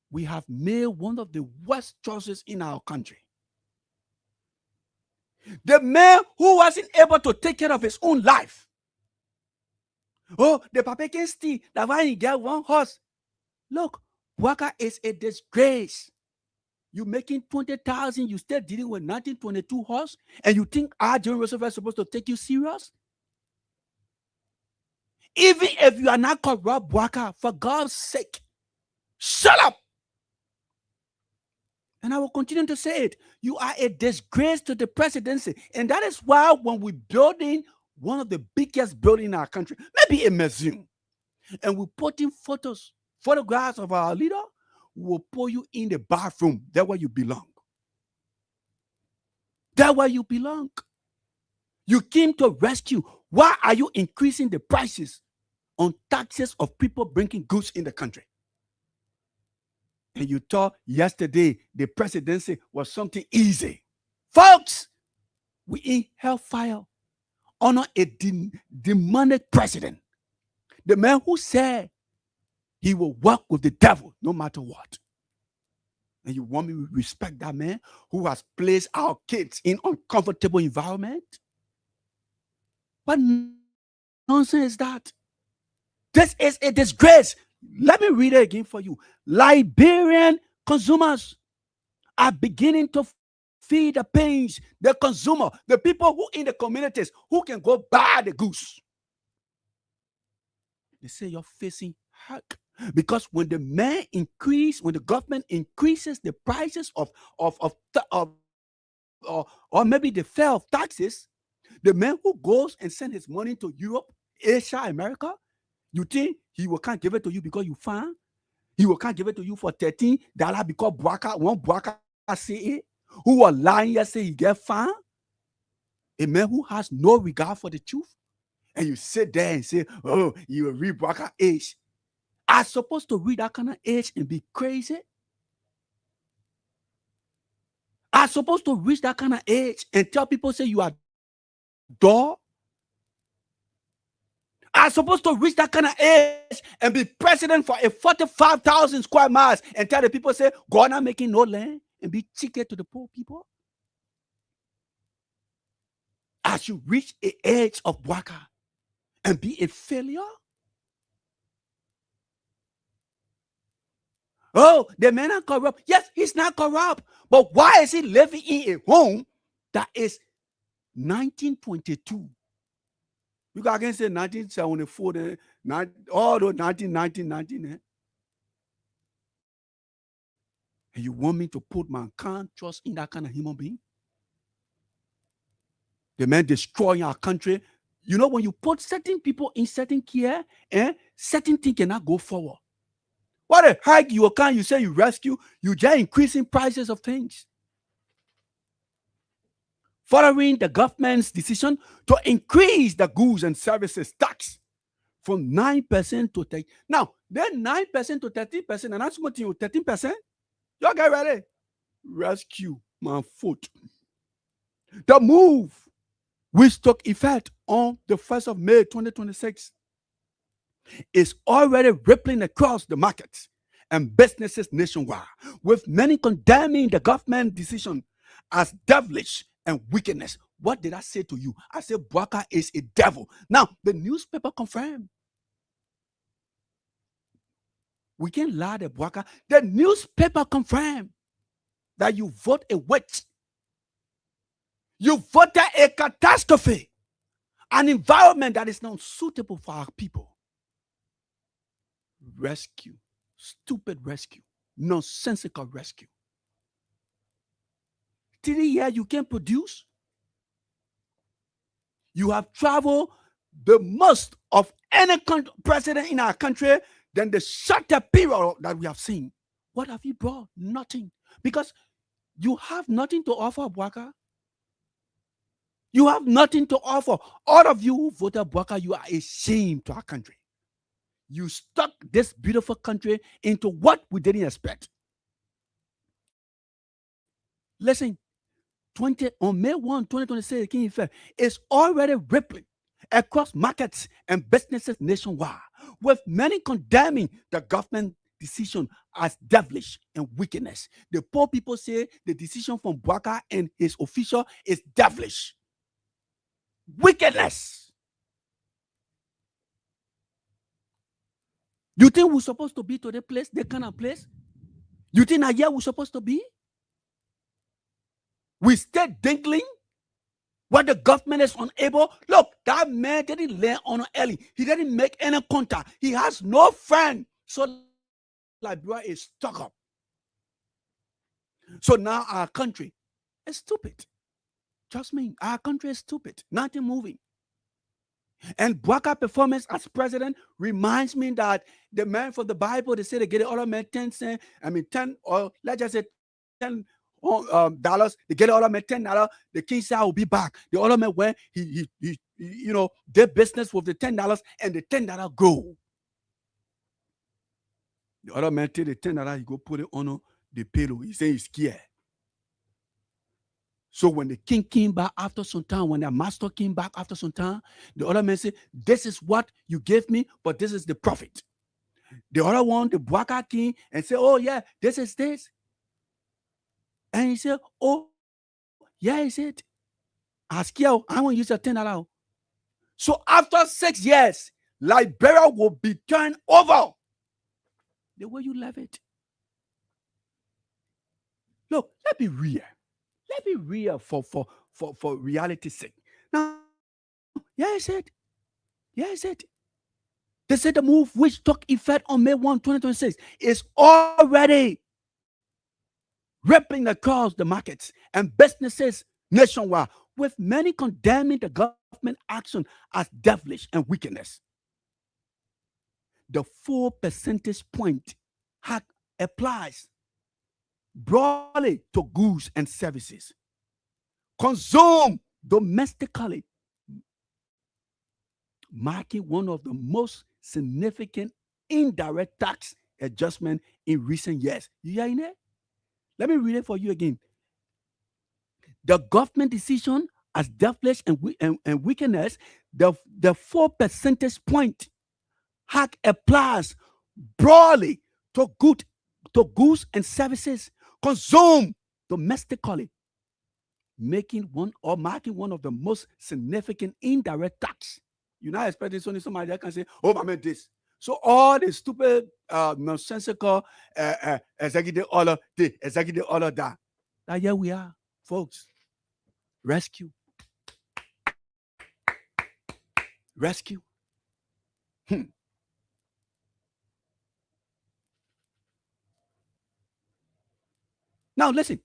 We have made one of the worst choices in our country. The man who wasn't able to take care of his own life. Oh, the papa can steal. That's why he get one horse. Look, Bwaka is a disgrace. You making 20,000, you still dealing with 1922 horse, and you think our General Roosevelt is supposed to take you serious? Even if you are not corrupt, Bwaka, for God's sake, shut up. And I will continue to say it. You are a disgrace to the presidency. And that is why when we're building one of the biggest buildings in our country, maybe a museum, and we put in photographs of our leader, we will put you in the bathroom. That's where you belong. That's where you belong. You came to rescue. Why are you increasing the prices on taxes of people bringing goods in the country? And you thought yesterday the presidency was something easy. Folks, we in hellfire honor a demonic president. The man who said he will work with the devil no matter what. And you want me to respect that man who has placed our kids in uncomfortable environment? What nonsense is that? This is a disgrace. Let me read it again for you. Liberian consumers are beginning to feel the pains. The consumer, the people who in the communities who can go buy the goods. They say you're facing hurt. Because when the government increases the prices or maybe the fare of taxes, the man who goes and sends his money to Europe, Asia, America, you think he will can't give it to you because you found? He will can't give it to you for $13 because one Bwaka say it, who was lying yesterday, he get found? A man who has no regard for the truth. And you sit there and say, oh, you will read Bwaka age. I'm supposed to read that kind of age and be crazy? I'm supposed to reach that kind of age and tell people, say you are dull? I'm supposed to reach that kind of age and be president for a 45,000 square miles and tell the people, say, God not making no land and be cheeky to the poor people? As you reach the age of Bwaka and be a failure? Oh, the man are corrupt. Yes, he's not corrupt. But why is he living in a home that is 1922? You can say 1974, all those 1919. And you want me to put my kind trust in that kind of human being? The man destroying our country. You know, when you put certain people in certain care, certain things cannot go forward. What the heck you say you rescue, you just increasing prices of things. Following the government's decision to increase the goods and services tax from 9% to 30%. Now, then 9% to 30%, and that's what you 13%. Y'all get ready. Rescue my foot. The move, which took effect on the 1st of May 2026, is already rippling across the markets and businesses nationwide, with many condemning the government decision as devilish and wickedness. What did I say to you? I said Bwaka is a devil. Now, the newspaper confirmed. We can't lie to Bwaka. The newspaper confirmed that you vote a witch. You voted a catastrophe, an environment that is not suitable for our people. Rescue, stupid rescue, nonsensical rescue. 3 years you can produce. You have traveled the most of any president in our country than the shorter period that we have seen. What have you brought? Nothing. Because you have nothing to offer, Bwaka. You have nothing to offer. All of you who voted Bwaka, you are a shame to our country. You stuck this beautiful country into what we didn't expect. Listen, on May 1, 2026, it's already rippling across markets and businesses nationwide, with many condemning the government decision as devilish and wickedness. The poor people say the decision from Bwaka and his official is devilish. Wickedness. You think we're supposed to be to the place, that kind of place? You think that here we're supposed to be? We stay dangling where the government is unable. Look, that man didn't learn on early. He didn't make any contact. He has no friend. So Liberia is stuck up. So now our country is stupid. Trust me, our country is stupid. Nothing moving. And Bwaka performance as president reminds me that the man from the Bible, they say they get it all of 10 cents. I mean, 10, or let's just say $10. They get it all of $10. The king said, I will be back. The other man went, he did business with the $10 and the $10 go. The other man take the $10, he go put it on the pillow. He say he's scared. So when the king came back after some time, when the master came back after some time, the other man said, this is what you gave me, but this is the profit. The other one, the Bwaka king, and say, oh yeah, this is this. And he said, oh, yeah, he said, I want to use your $10. So after 6 years, Liberia will be turned over the way you left it. Look, let's be real. Let's be real for reality's sake. Now, yeah, I said. They said the move which took effect on May 1, 2026 is already ripping across the markets and businesses nationwide, with many condemning the government action as devilish and wickedness. The 4 percentage point hack applies broadly to goods and services consumed domestically, marking one of the most significant indirect tax adjustments in recent years. You hearing it? Let me read it for you again. The government decision as devilish and wickedness, the 4 percentage point hack applies broadly to goods and services consumed domestically, marking one of the most significant indirect tax. You're not expecting somebody that can say, oh, I meant this. So all the stupid, nonsensical executive order, that. Now here we are, folks. Rescue. Now listen,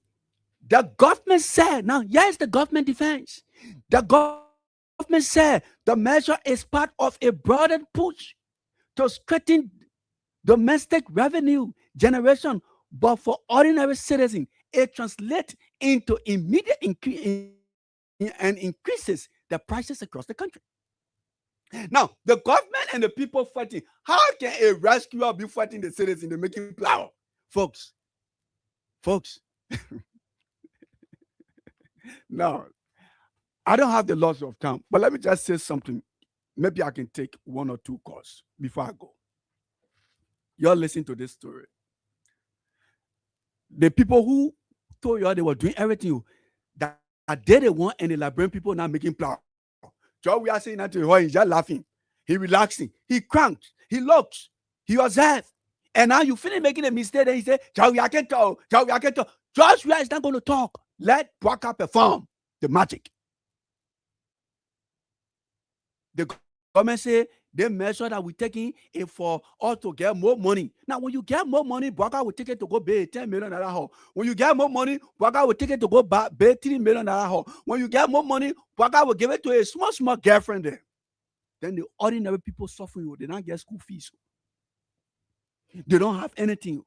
the government said, now yes, the government defense. The government said the measure is part of a broader push to strengthen domestic revenue generation, but for ordinary citizens, it translates into immediate increase and increases the prices across the country. Now, the government and the people fighting, how can a rescuer be fighting the citizens in making flour? Folks, now, I don't have the loss of time, but let me just say something. Maybe I can take 1 or 2 calls before I go. You're listening to this story. The people who told you they were doing everything that they didn't want, and the Liberian people now making flour. So we are saying that to him, he's just laughing. He relaxing. He cranked. He looks. He observed. And now you finish making a mistake, and he say, I can't talk. Just where is not going to talk. Let Bwaka perform the magic. The government say the measure that we're taking is for us to get more money. Now, when you get more money, Bwaka will take it to go pay $10 million home. When you get more money, Bwaka will take it to go pay $3 million home. When you get more money, Bwaka will give it to a small girlfriend there. Then the ordinary people suffering, they don't get school fees. They don't have anything.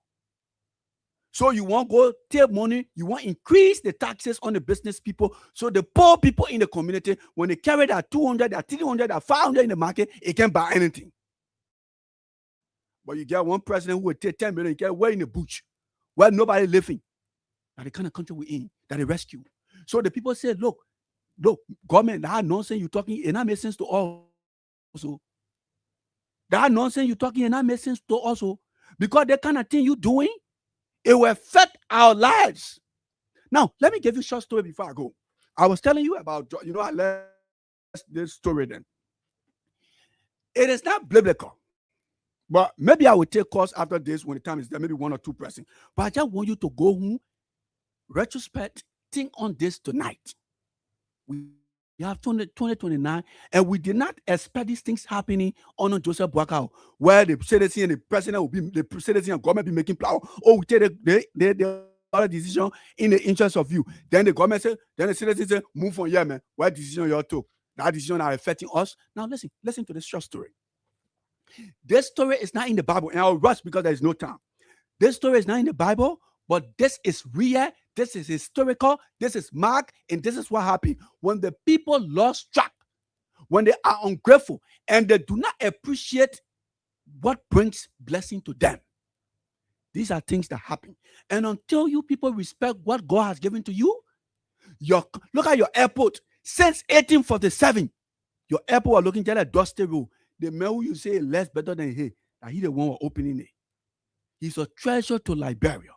So you want to go take money, you want to increase the taxes on the business people. So the poor people in the community, when they carry that 200, that 300, that 500 in the market, it can't buy anything. But you get one president who will take 10 million, you get way in the bush, where nobody living. That's the kind of country we're in, that they rescue. So the people say, look, Look, government, that nonsense you talking, it not make sense to us also. That nonsense you talking, it not make sense to us also. Because the kind of thing you doing, it will affect our lives. Now, let me give you a short story before I go. I was telling you about, I left this story then. It is not biblical. But maybe I will take course after this when the time is there, maybe 1 or 2 persons. But I just want you to go home, retrospect, think on this tonight. We have 2029, and we did not expect these things happening under Joseph Boakai, where the citizen and the president will be, the citizen and government be making plan. Oh, we take the other decision in the interest of you. Then the government say, then the citizen say, move from here, man. What decision you took? That decision are affecting us. Now listen to this short story. This story is not in the Bible, and I'll rush because there is no time. This story is not in the Bible, but this is real, this is historical, this is marked, and this is what happened. When the people lost track, when they are ungrateful, and they do not appreciate what brings blessing to them. These are things that happen. And until you people respect what God has given to you, look at your airport. Since 1847, your airport was looking at a dusty road. The man who you say is less better than he, that he the one who opening it. He's a treasure to Liberia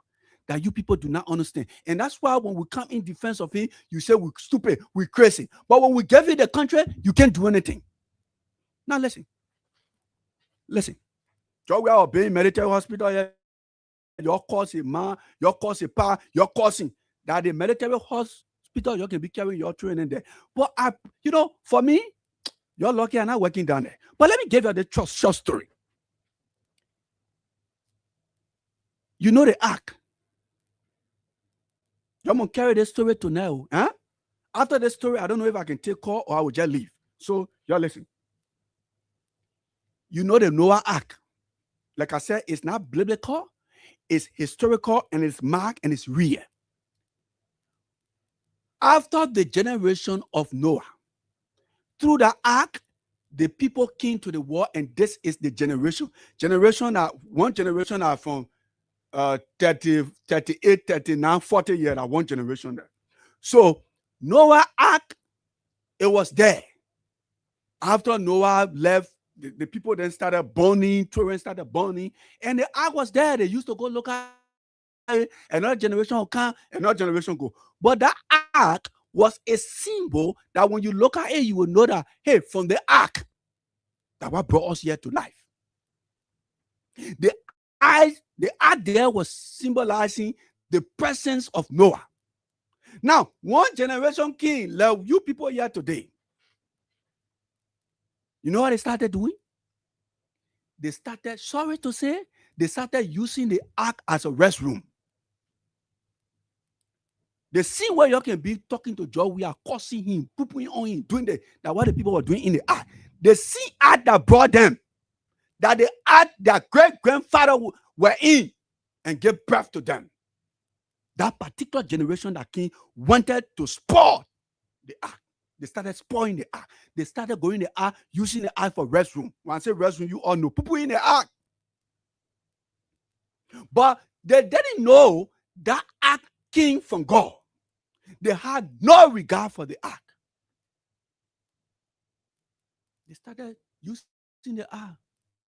that you people do not understand. And that's why when we come in defense of him, you say we're stupid, we're crazy. But when we give you the country, you can't do anything. Now listen. So we are obeying military hospital here. Your cause is man, your cause is power, your causing that the military hospital, you can be carrying your training there. But for me, you're lucky I'm not working down there. But let me give you the short story. You know the ark. I'm going to carry this story to now. Huh? After this story, I don't know if I can take call or I will just leave. So, y'all listen. You know the Noah ark. Like I said, it's not biblical. It's historical and it's marked and it's real. After the generation of Noah, through the ark, the people came to the war, and this is the generation. One generation are from 30, 38, 39, 40 years, one generation there. So Noah ark, it was there. After Noah left, the people then started burning, children started burning, and the ark was there. They used to go look at it. Another generation will come, another generation go. But that ark was a symbol that when you look at it, you will know that, hey, from the ark, that what brought us here to life. The ark there was symbolizing the presence of Noah. Now, one generation came, like you people here today. You know what they started doing? They started, sorry to say, they started using the ark as a restroom. They see where you can be talking to Joe, we are cursing him, pooping on him, doing that what the people were doing in the ark. They see ark that brought them, that the ark their great-grandfather were in and gave birth to them. That particular generation that came wanted to spoil the ark. They started spoiling the ark. They started going in the ark, using the ark for restroom. When I say restroom, you all know people in the ark. But they didn't know that ark came from God. They had no regard for the ark. They started using the ark,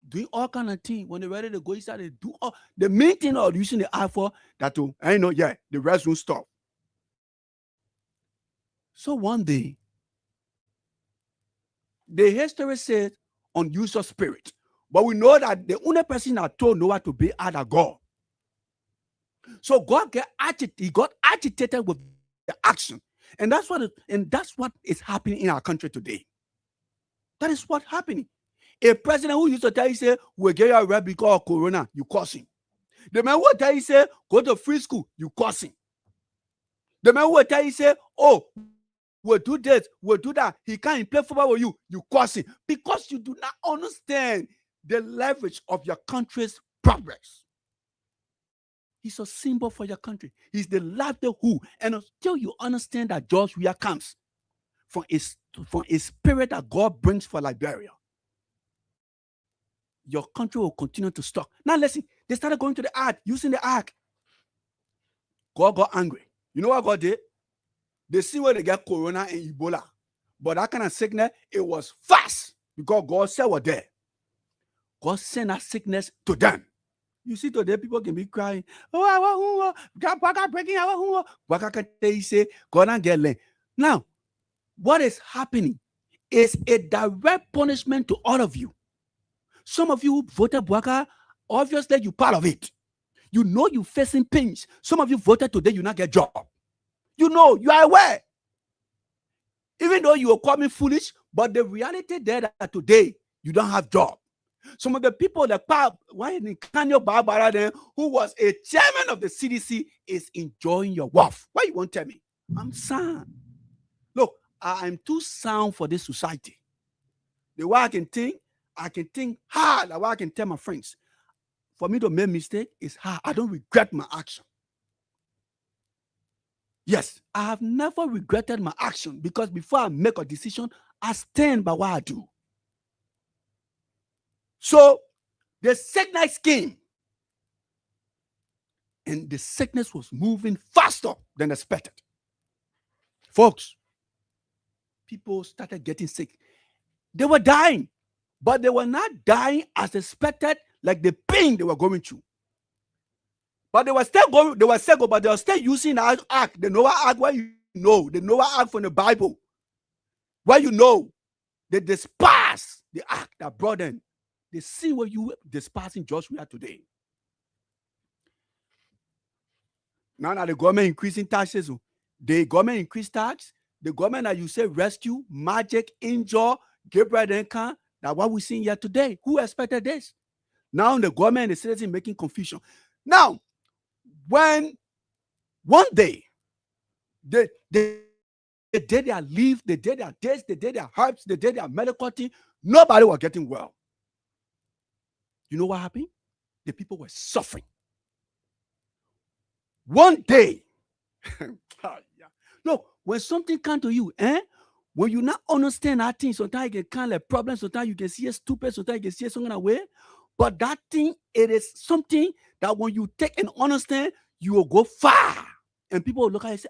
doing all kind of things. When they're ready to go inside, they do all the main thing of using the ark for that to, the restroom stuff. So one day, the history says unusual spirit. But we know that the only person that told Noah to be other God. So God got agitated with the action. And that's what is happening in our country today. That is what's happening. A president who used to tell you, say, we'll get you a rep because of Corona, you cursing. The man who tell you, say, go to free school, you cursing. The man who tell you, say, oh, we'll do this, we'll do that. He can't play football with you, you cursing. Because you do not understand the leverage of your country's progress. He's a symbol for your country. He's the livelihood. And until you understand that George Weah comes from a spirit that God brings for Liberia, your country will continue to stock. Now listen, they started going to the ark, using the ark. God got angry. You know what God did? They see where they get corona and Ebola. But that kind of sickness, it was fast because God said what there. God sent that sickness to them. You see today people can be crying, oh, God breaking our home. Waka can they say, God and get land. Now, what is happening is a direct punishment to all of you. Some of you who voted Bwaka, obviously you're part of it. You know you're facing pains. Some of you voted today, you not get job. You know, you are aware. Even though you are coming foolish, but the reality there that today you don't have job. Some of the people that who was a chairman of the CDC is enjoying your wealth. Why you won't tell me? I'm sound. Look, I'm too sound for this society. The way I can think hard. The way I can tell my friends. For me to make mistake is hard. I don't regret my action. Yes, I have never regretted my action because before I make a decision, I stand by what I do. So the sickness came, and the sickness was moving faster than expected. Folks, people started getting sick. They were dying, but they were not dying as expected, like the pain they were going through. But they were still going, but they were still using the ark, the Noah ark, where you know, the Noah ark from the Bible, where you know they despise the ark that brought them. They see what you despising Joshua today. Now that the government increasing taxes, the government increased tax, the government that you say rescue, magic, injure, Gabriel Duncan, that what we're seeing here today. Who expected this? Now the government and the citizens making confusion. Now, when one day they did their leave, they did their days, they did their herbs, they did their medical thing, nobody was getting well. You know what happened? The people were suffering. One day, look, when something comes to you, when you not understand that thing, sometimes you can kind of problem, sometimes you can see it stupid, sometimes you can see it something away. But that thing, it is something that when you take and understand, you will go far. And people will look at you and say,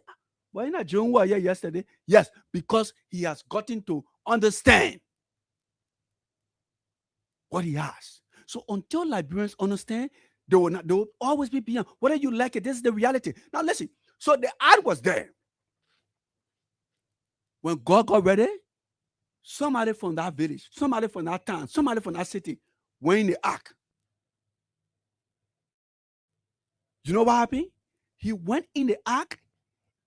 why not John was here yesterday? Yes, because he has gotten to understand what he has. So until Liberians understand, they will always be beyond. Whether you like it, this is the reality. Now listen, so the ad was there. When God got ready, somebody from that village, somebody from that town, somebody from that city went in the ark. You know what happened? He went in the ark,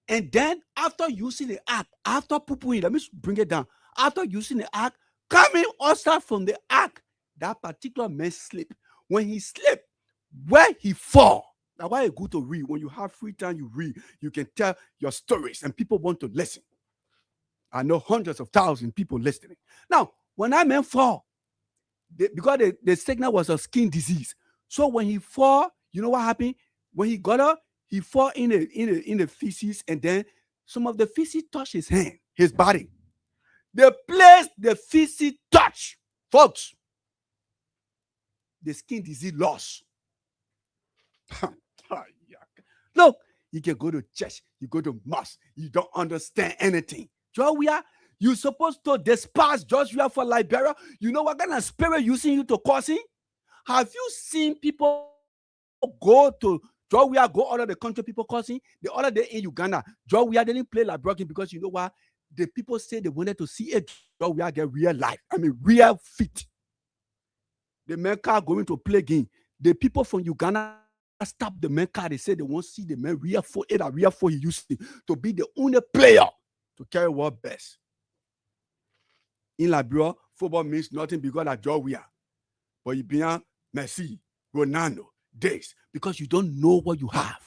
and then after using the ark, after poo-pooing, let me bring it down. After using the ark, coming outside from the ark, that particular man slept. When he slept, where he fall. That's why it's good to read. When you have free time, you read. You can tell your stories, and people want to listen. I know hundreds of thousands of people listening. Now, when that man fall, because the sickness was a skin disease. So when he fall, you know what happened? When he got up, he fall in the feces, and then some of the feces touched his hand, his body. The place the feces touch, folks, the skin disease lost. Look, you can go to church, you go to mosque, you don't understand anything. Joshua, you're supposed to despise Joshua for Liberia. You know what kind of spirit using you to cause him? Have you seen people go to Joshua, go out of the country, people causing? The other day in Uganda, Joshua didn't play Liberia because you know what? The people say they wanted to see a Joshua get real life. I mean, real fit. The men car going to play game. The people from Uganda stopped the men car. They said they want to see the man real for it. A real for he used to be the only player to carry world best. In Liberia, football means nothing because of Joshua. But you be Messi, Ronaldo, days, because you don't know what you have.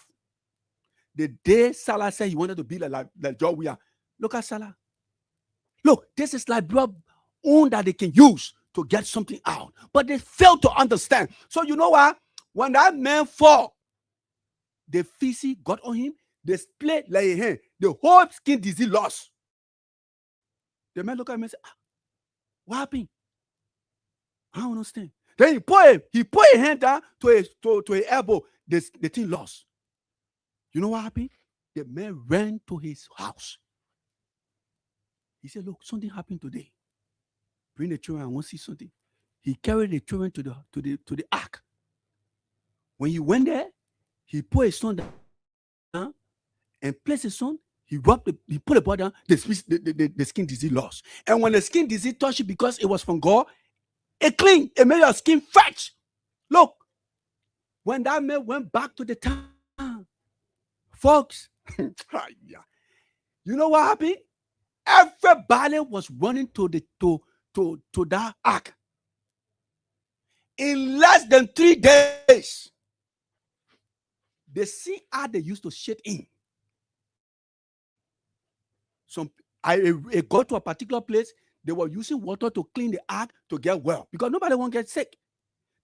The day Salah said he wanted to be like Joshua, look at Salah. Look, this is Liberia own that they can use to get something out, but they fail to understand. So you know what? When that man fall, the feces got on him, they split like a hand, the whole skin disease lost. The man look at him and say, what happened? I don't understand. Then he put a hand down to his elbow, the thing lost. You know what happened? The man ran to his house, He said, look, something happened today. Bring the children, I want to see something. He carried the children to the ark. When he went there, he put his son down and placed his son. He put the body down, the skin disease lost. And when the skin disease touched it, because it was from God, it cleaned. It made your skin fresh. Look, when that man went back to the town, folks, you know what happened? Everybody was running to that ark. In less than 3 days, the sea they used to shit in. I got to a particular place, they were using water to clean the ark to get well, because nobody won't get sick.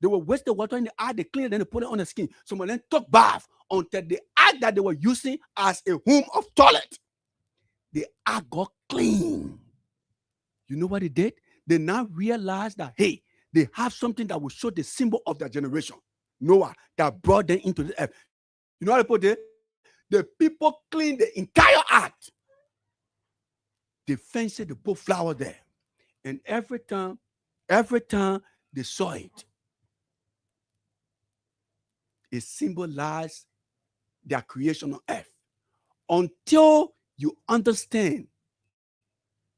They will waste the water in the ark, they clean it, then they put it on the skin. Some of them took bath until the ark that they were using as a home of toilet, the ark got clean. You know what they did? They now realized that, hey, they have something that will show the symbol of their generation, Noah, that brought them into the earth. You know what they put there? The people cleaned the entire ark. They fenced it, they put flour there. And every time they saw it, it symbolized their creation on earth. Until you understand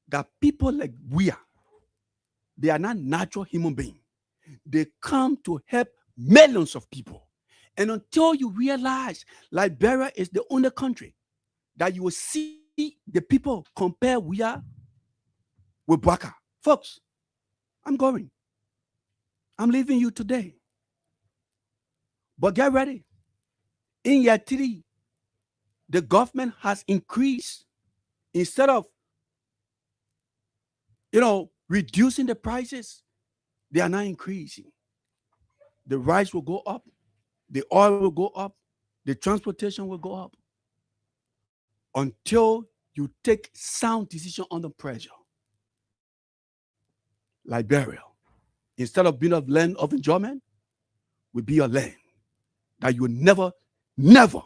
that people like we are, they are not natural human beings. They come to help millions of people. And until you realize Liberia is the only country that you will see the people compare we are with Bwaka. Folks, I'm going. I'm leaving you today. But get ready. In year 3, the government has increased. Instead of, reducing the prices, they are now increasing. The rice will go up. The oil will go up. The transportation will go up. Until you take sound decision under pressure. Liberia, instead of being a land of enjoyment, will be a land that you will never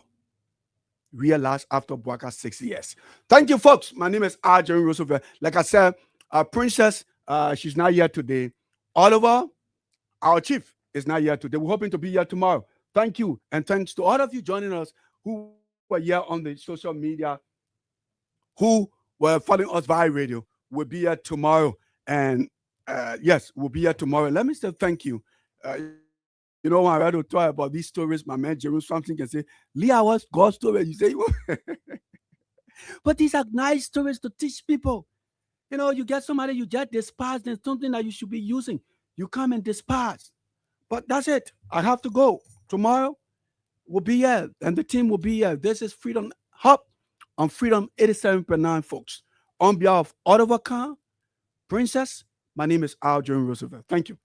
realize after Bwaka's 6 years. Thank you, folks. My name is R. Jerry Roosevelt. Like I said, our princess, she's not here today. Oliver, our chief, is not here today. We're hoping to be here tomorrow. Thank you. And thanks to all of you joining us who were here on the social media, who were following us via radio. We'll be here tomorrow. And yes, we'll be here tomorrow. Let me say thank you. You know, when I read to talk about these stories, my man Jerome something can say, Leah, what's God's story? You say, but these are nice stories to teach people. You know, you get somebody you just despise, there's something that you should be using. You come and despise. But that's it. I have to go. Tomorrow, we'll be here, and the team will be here. This is Freedom Hub on Freedom 87.9, folks. On behalf of Oliver Khan, Princess, my name is Al Jerome Roosevelt. Thank you.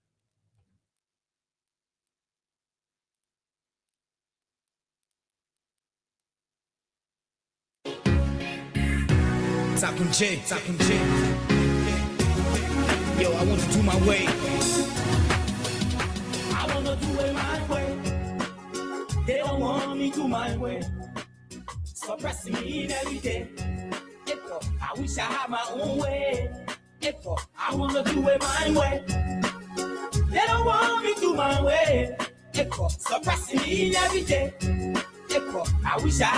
Talking J. Yo, I want to do my way. I want to do it my way. They don't want me to my way. Suppressing me in every day. I wish I had my own way. I want to do it my way. They don't want me to my way. Suppressing me in every day. I wish I had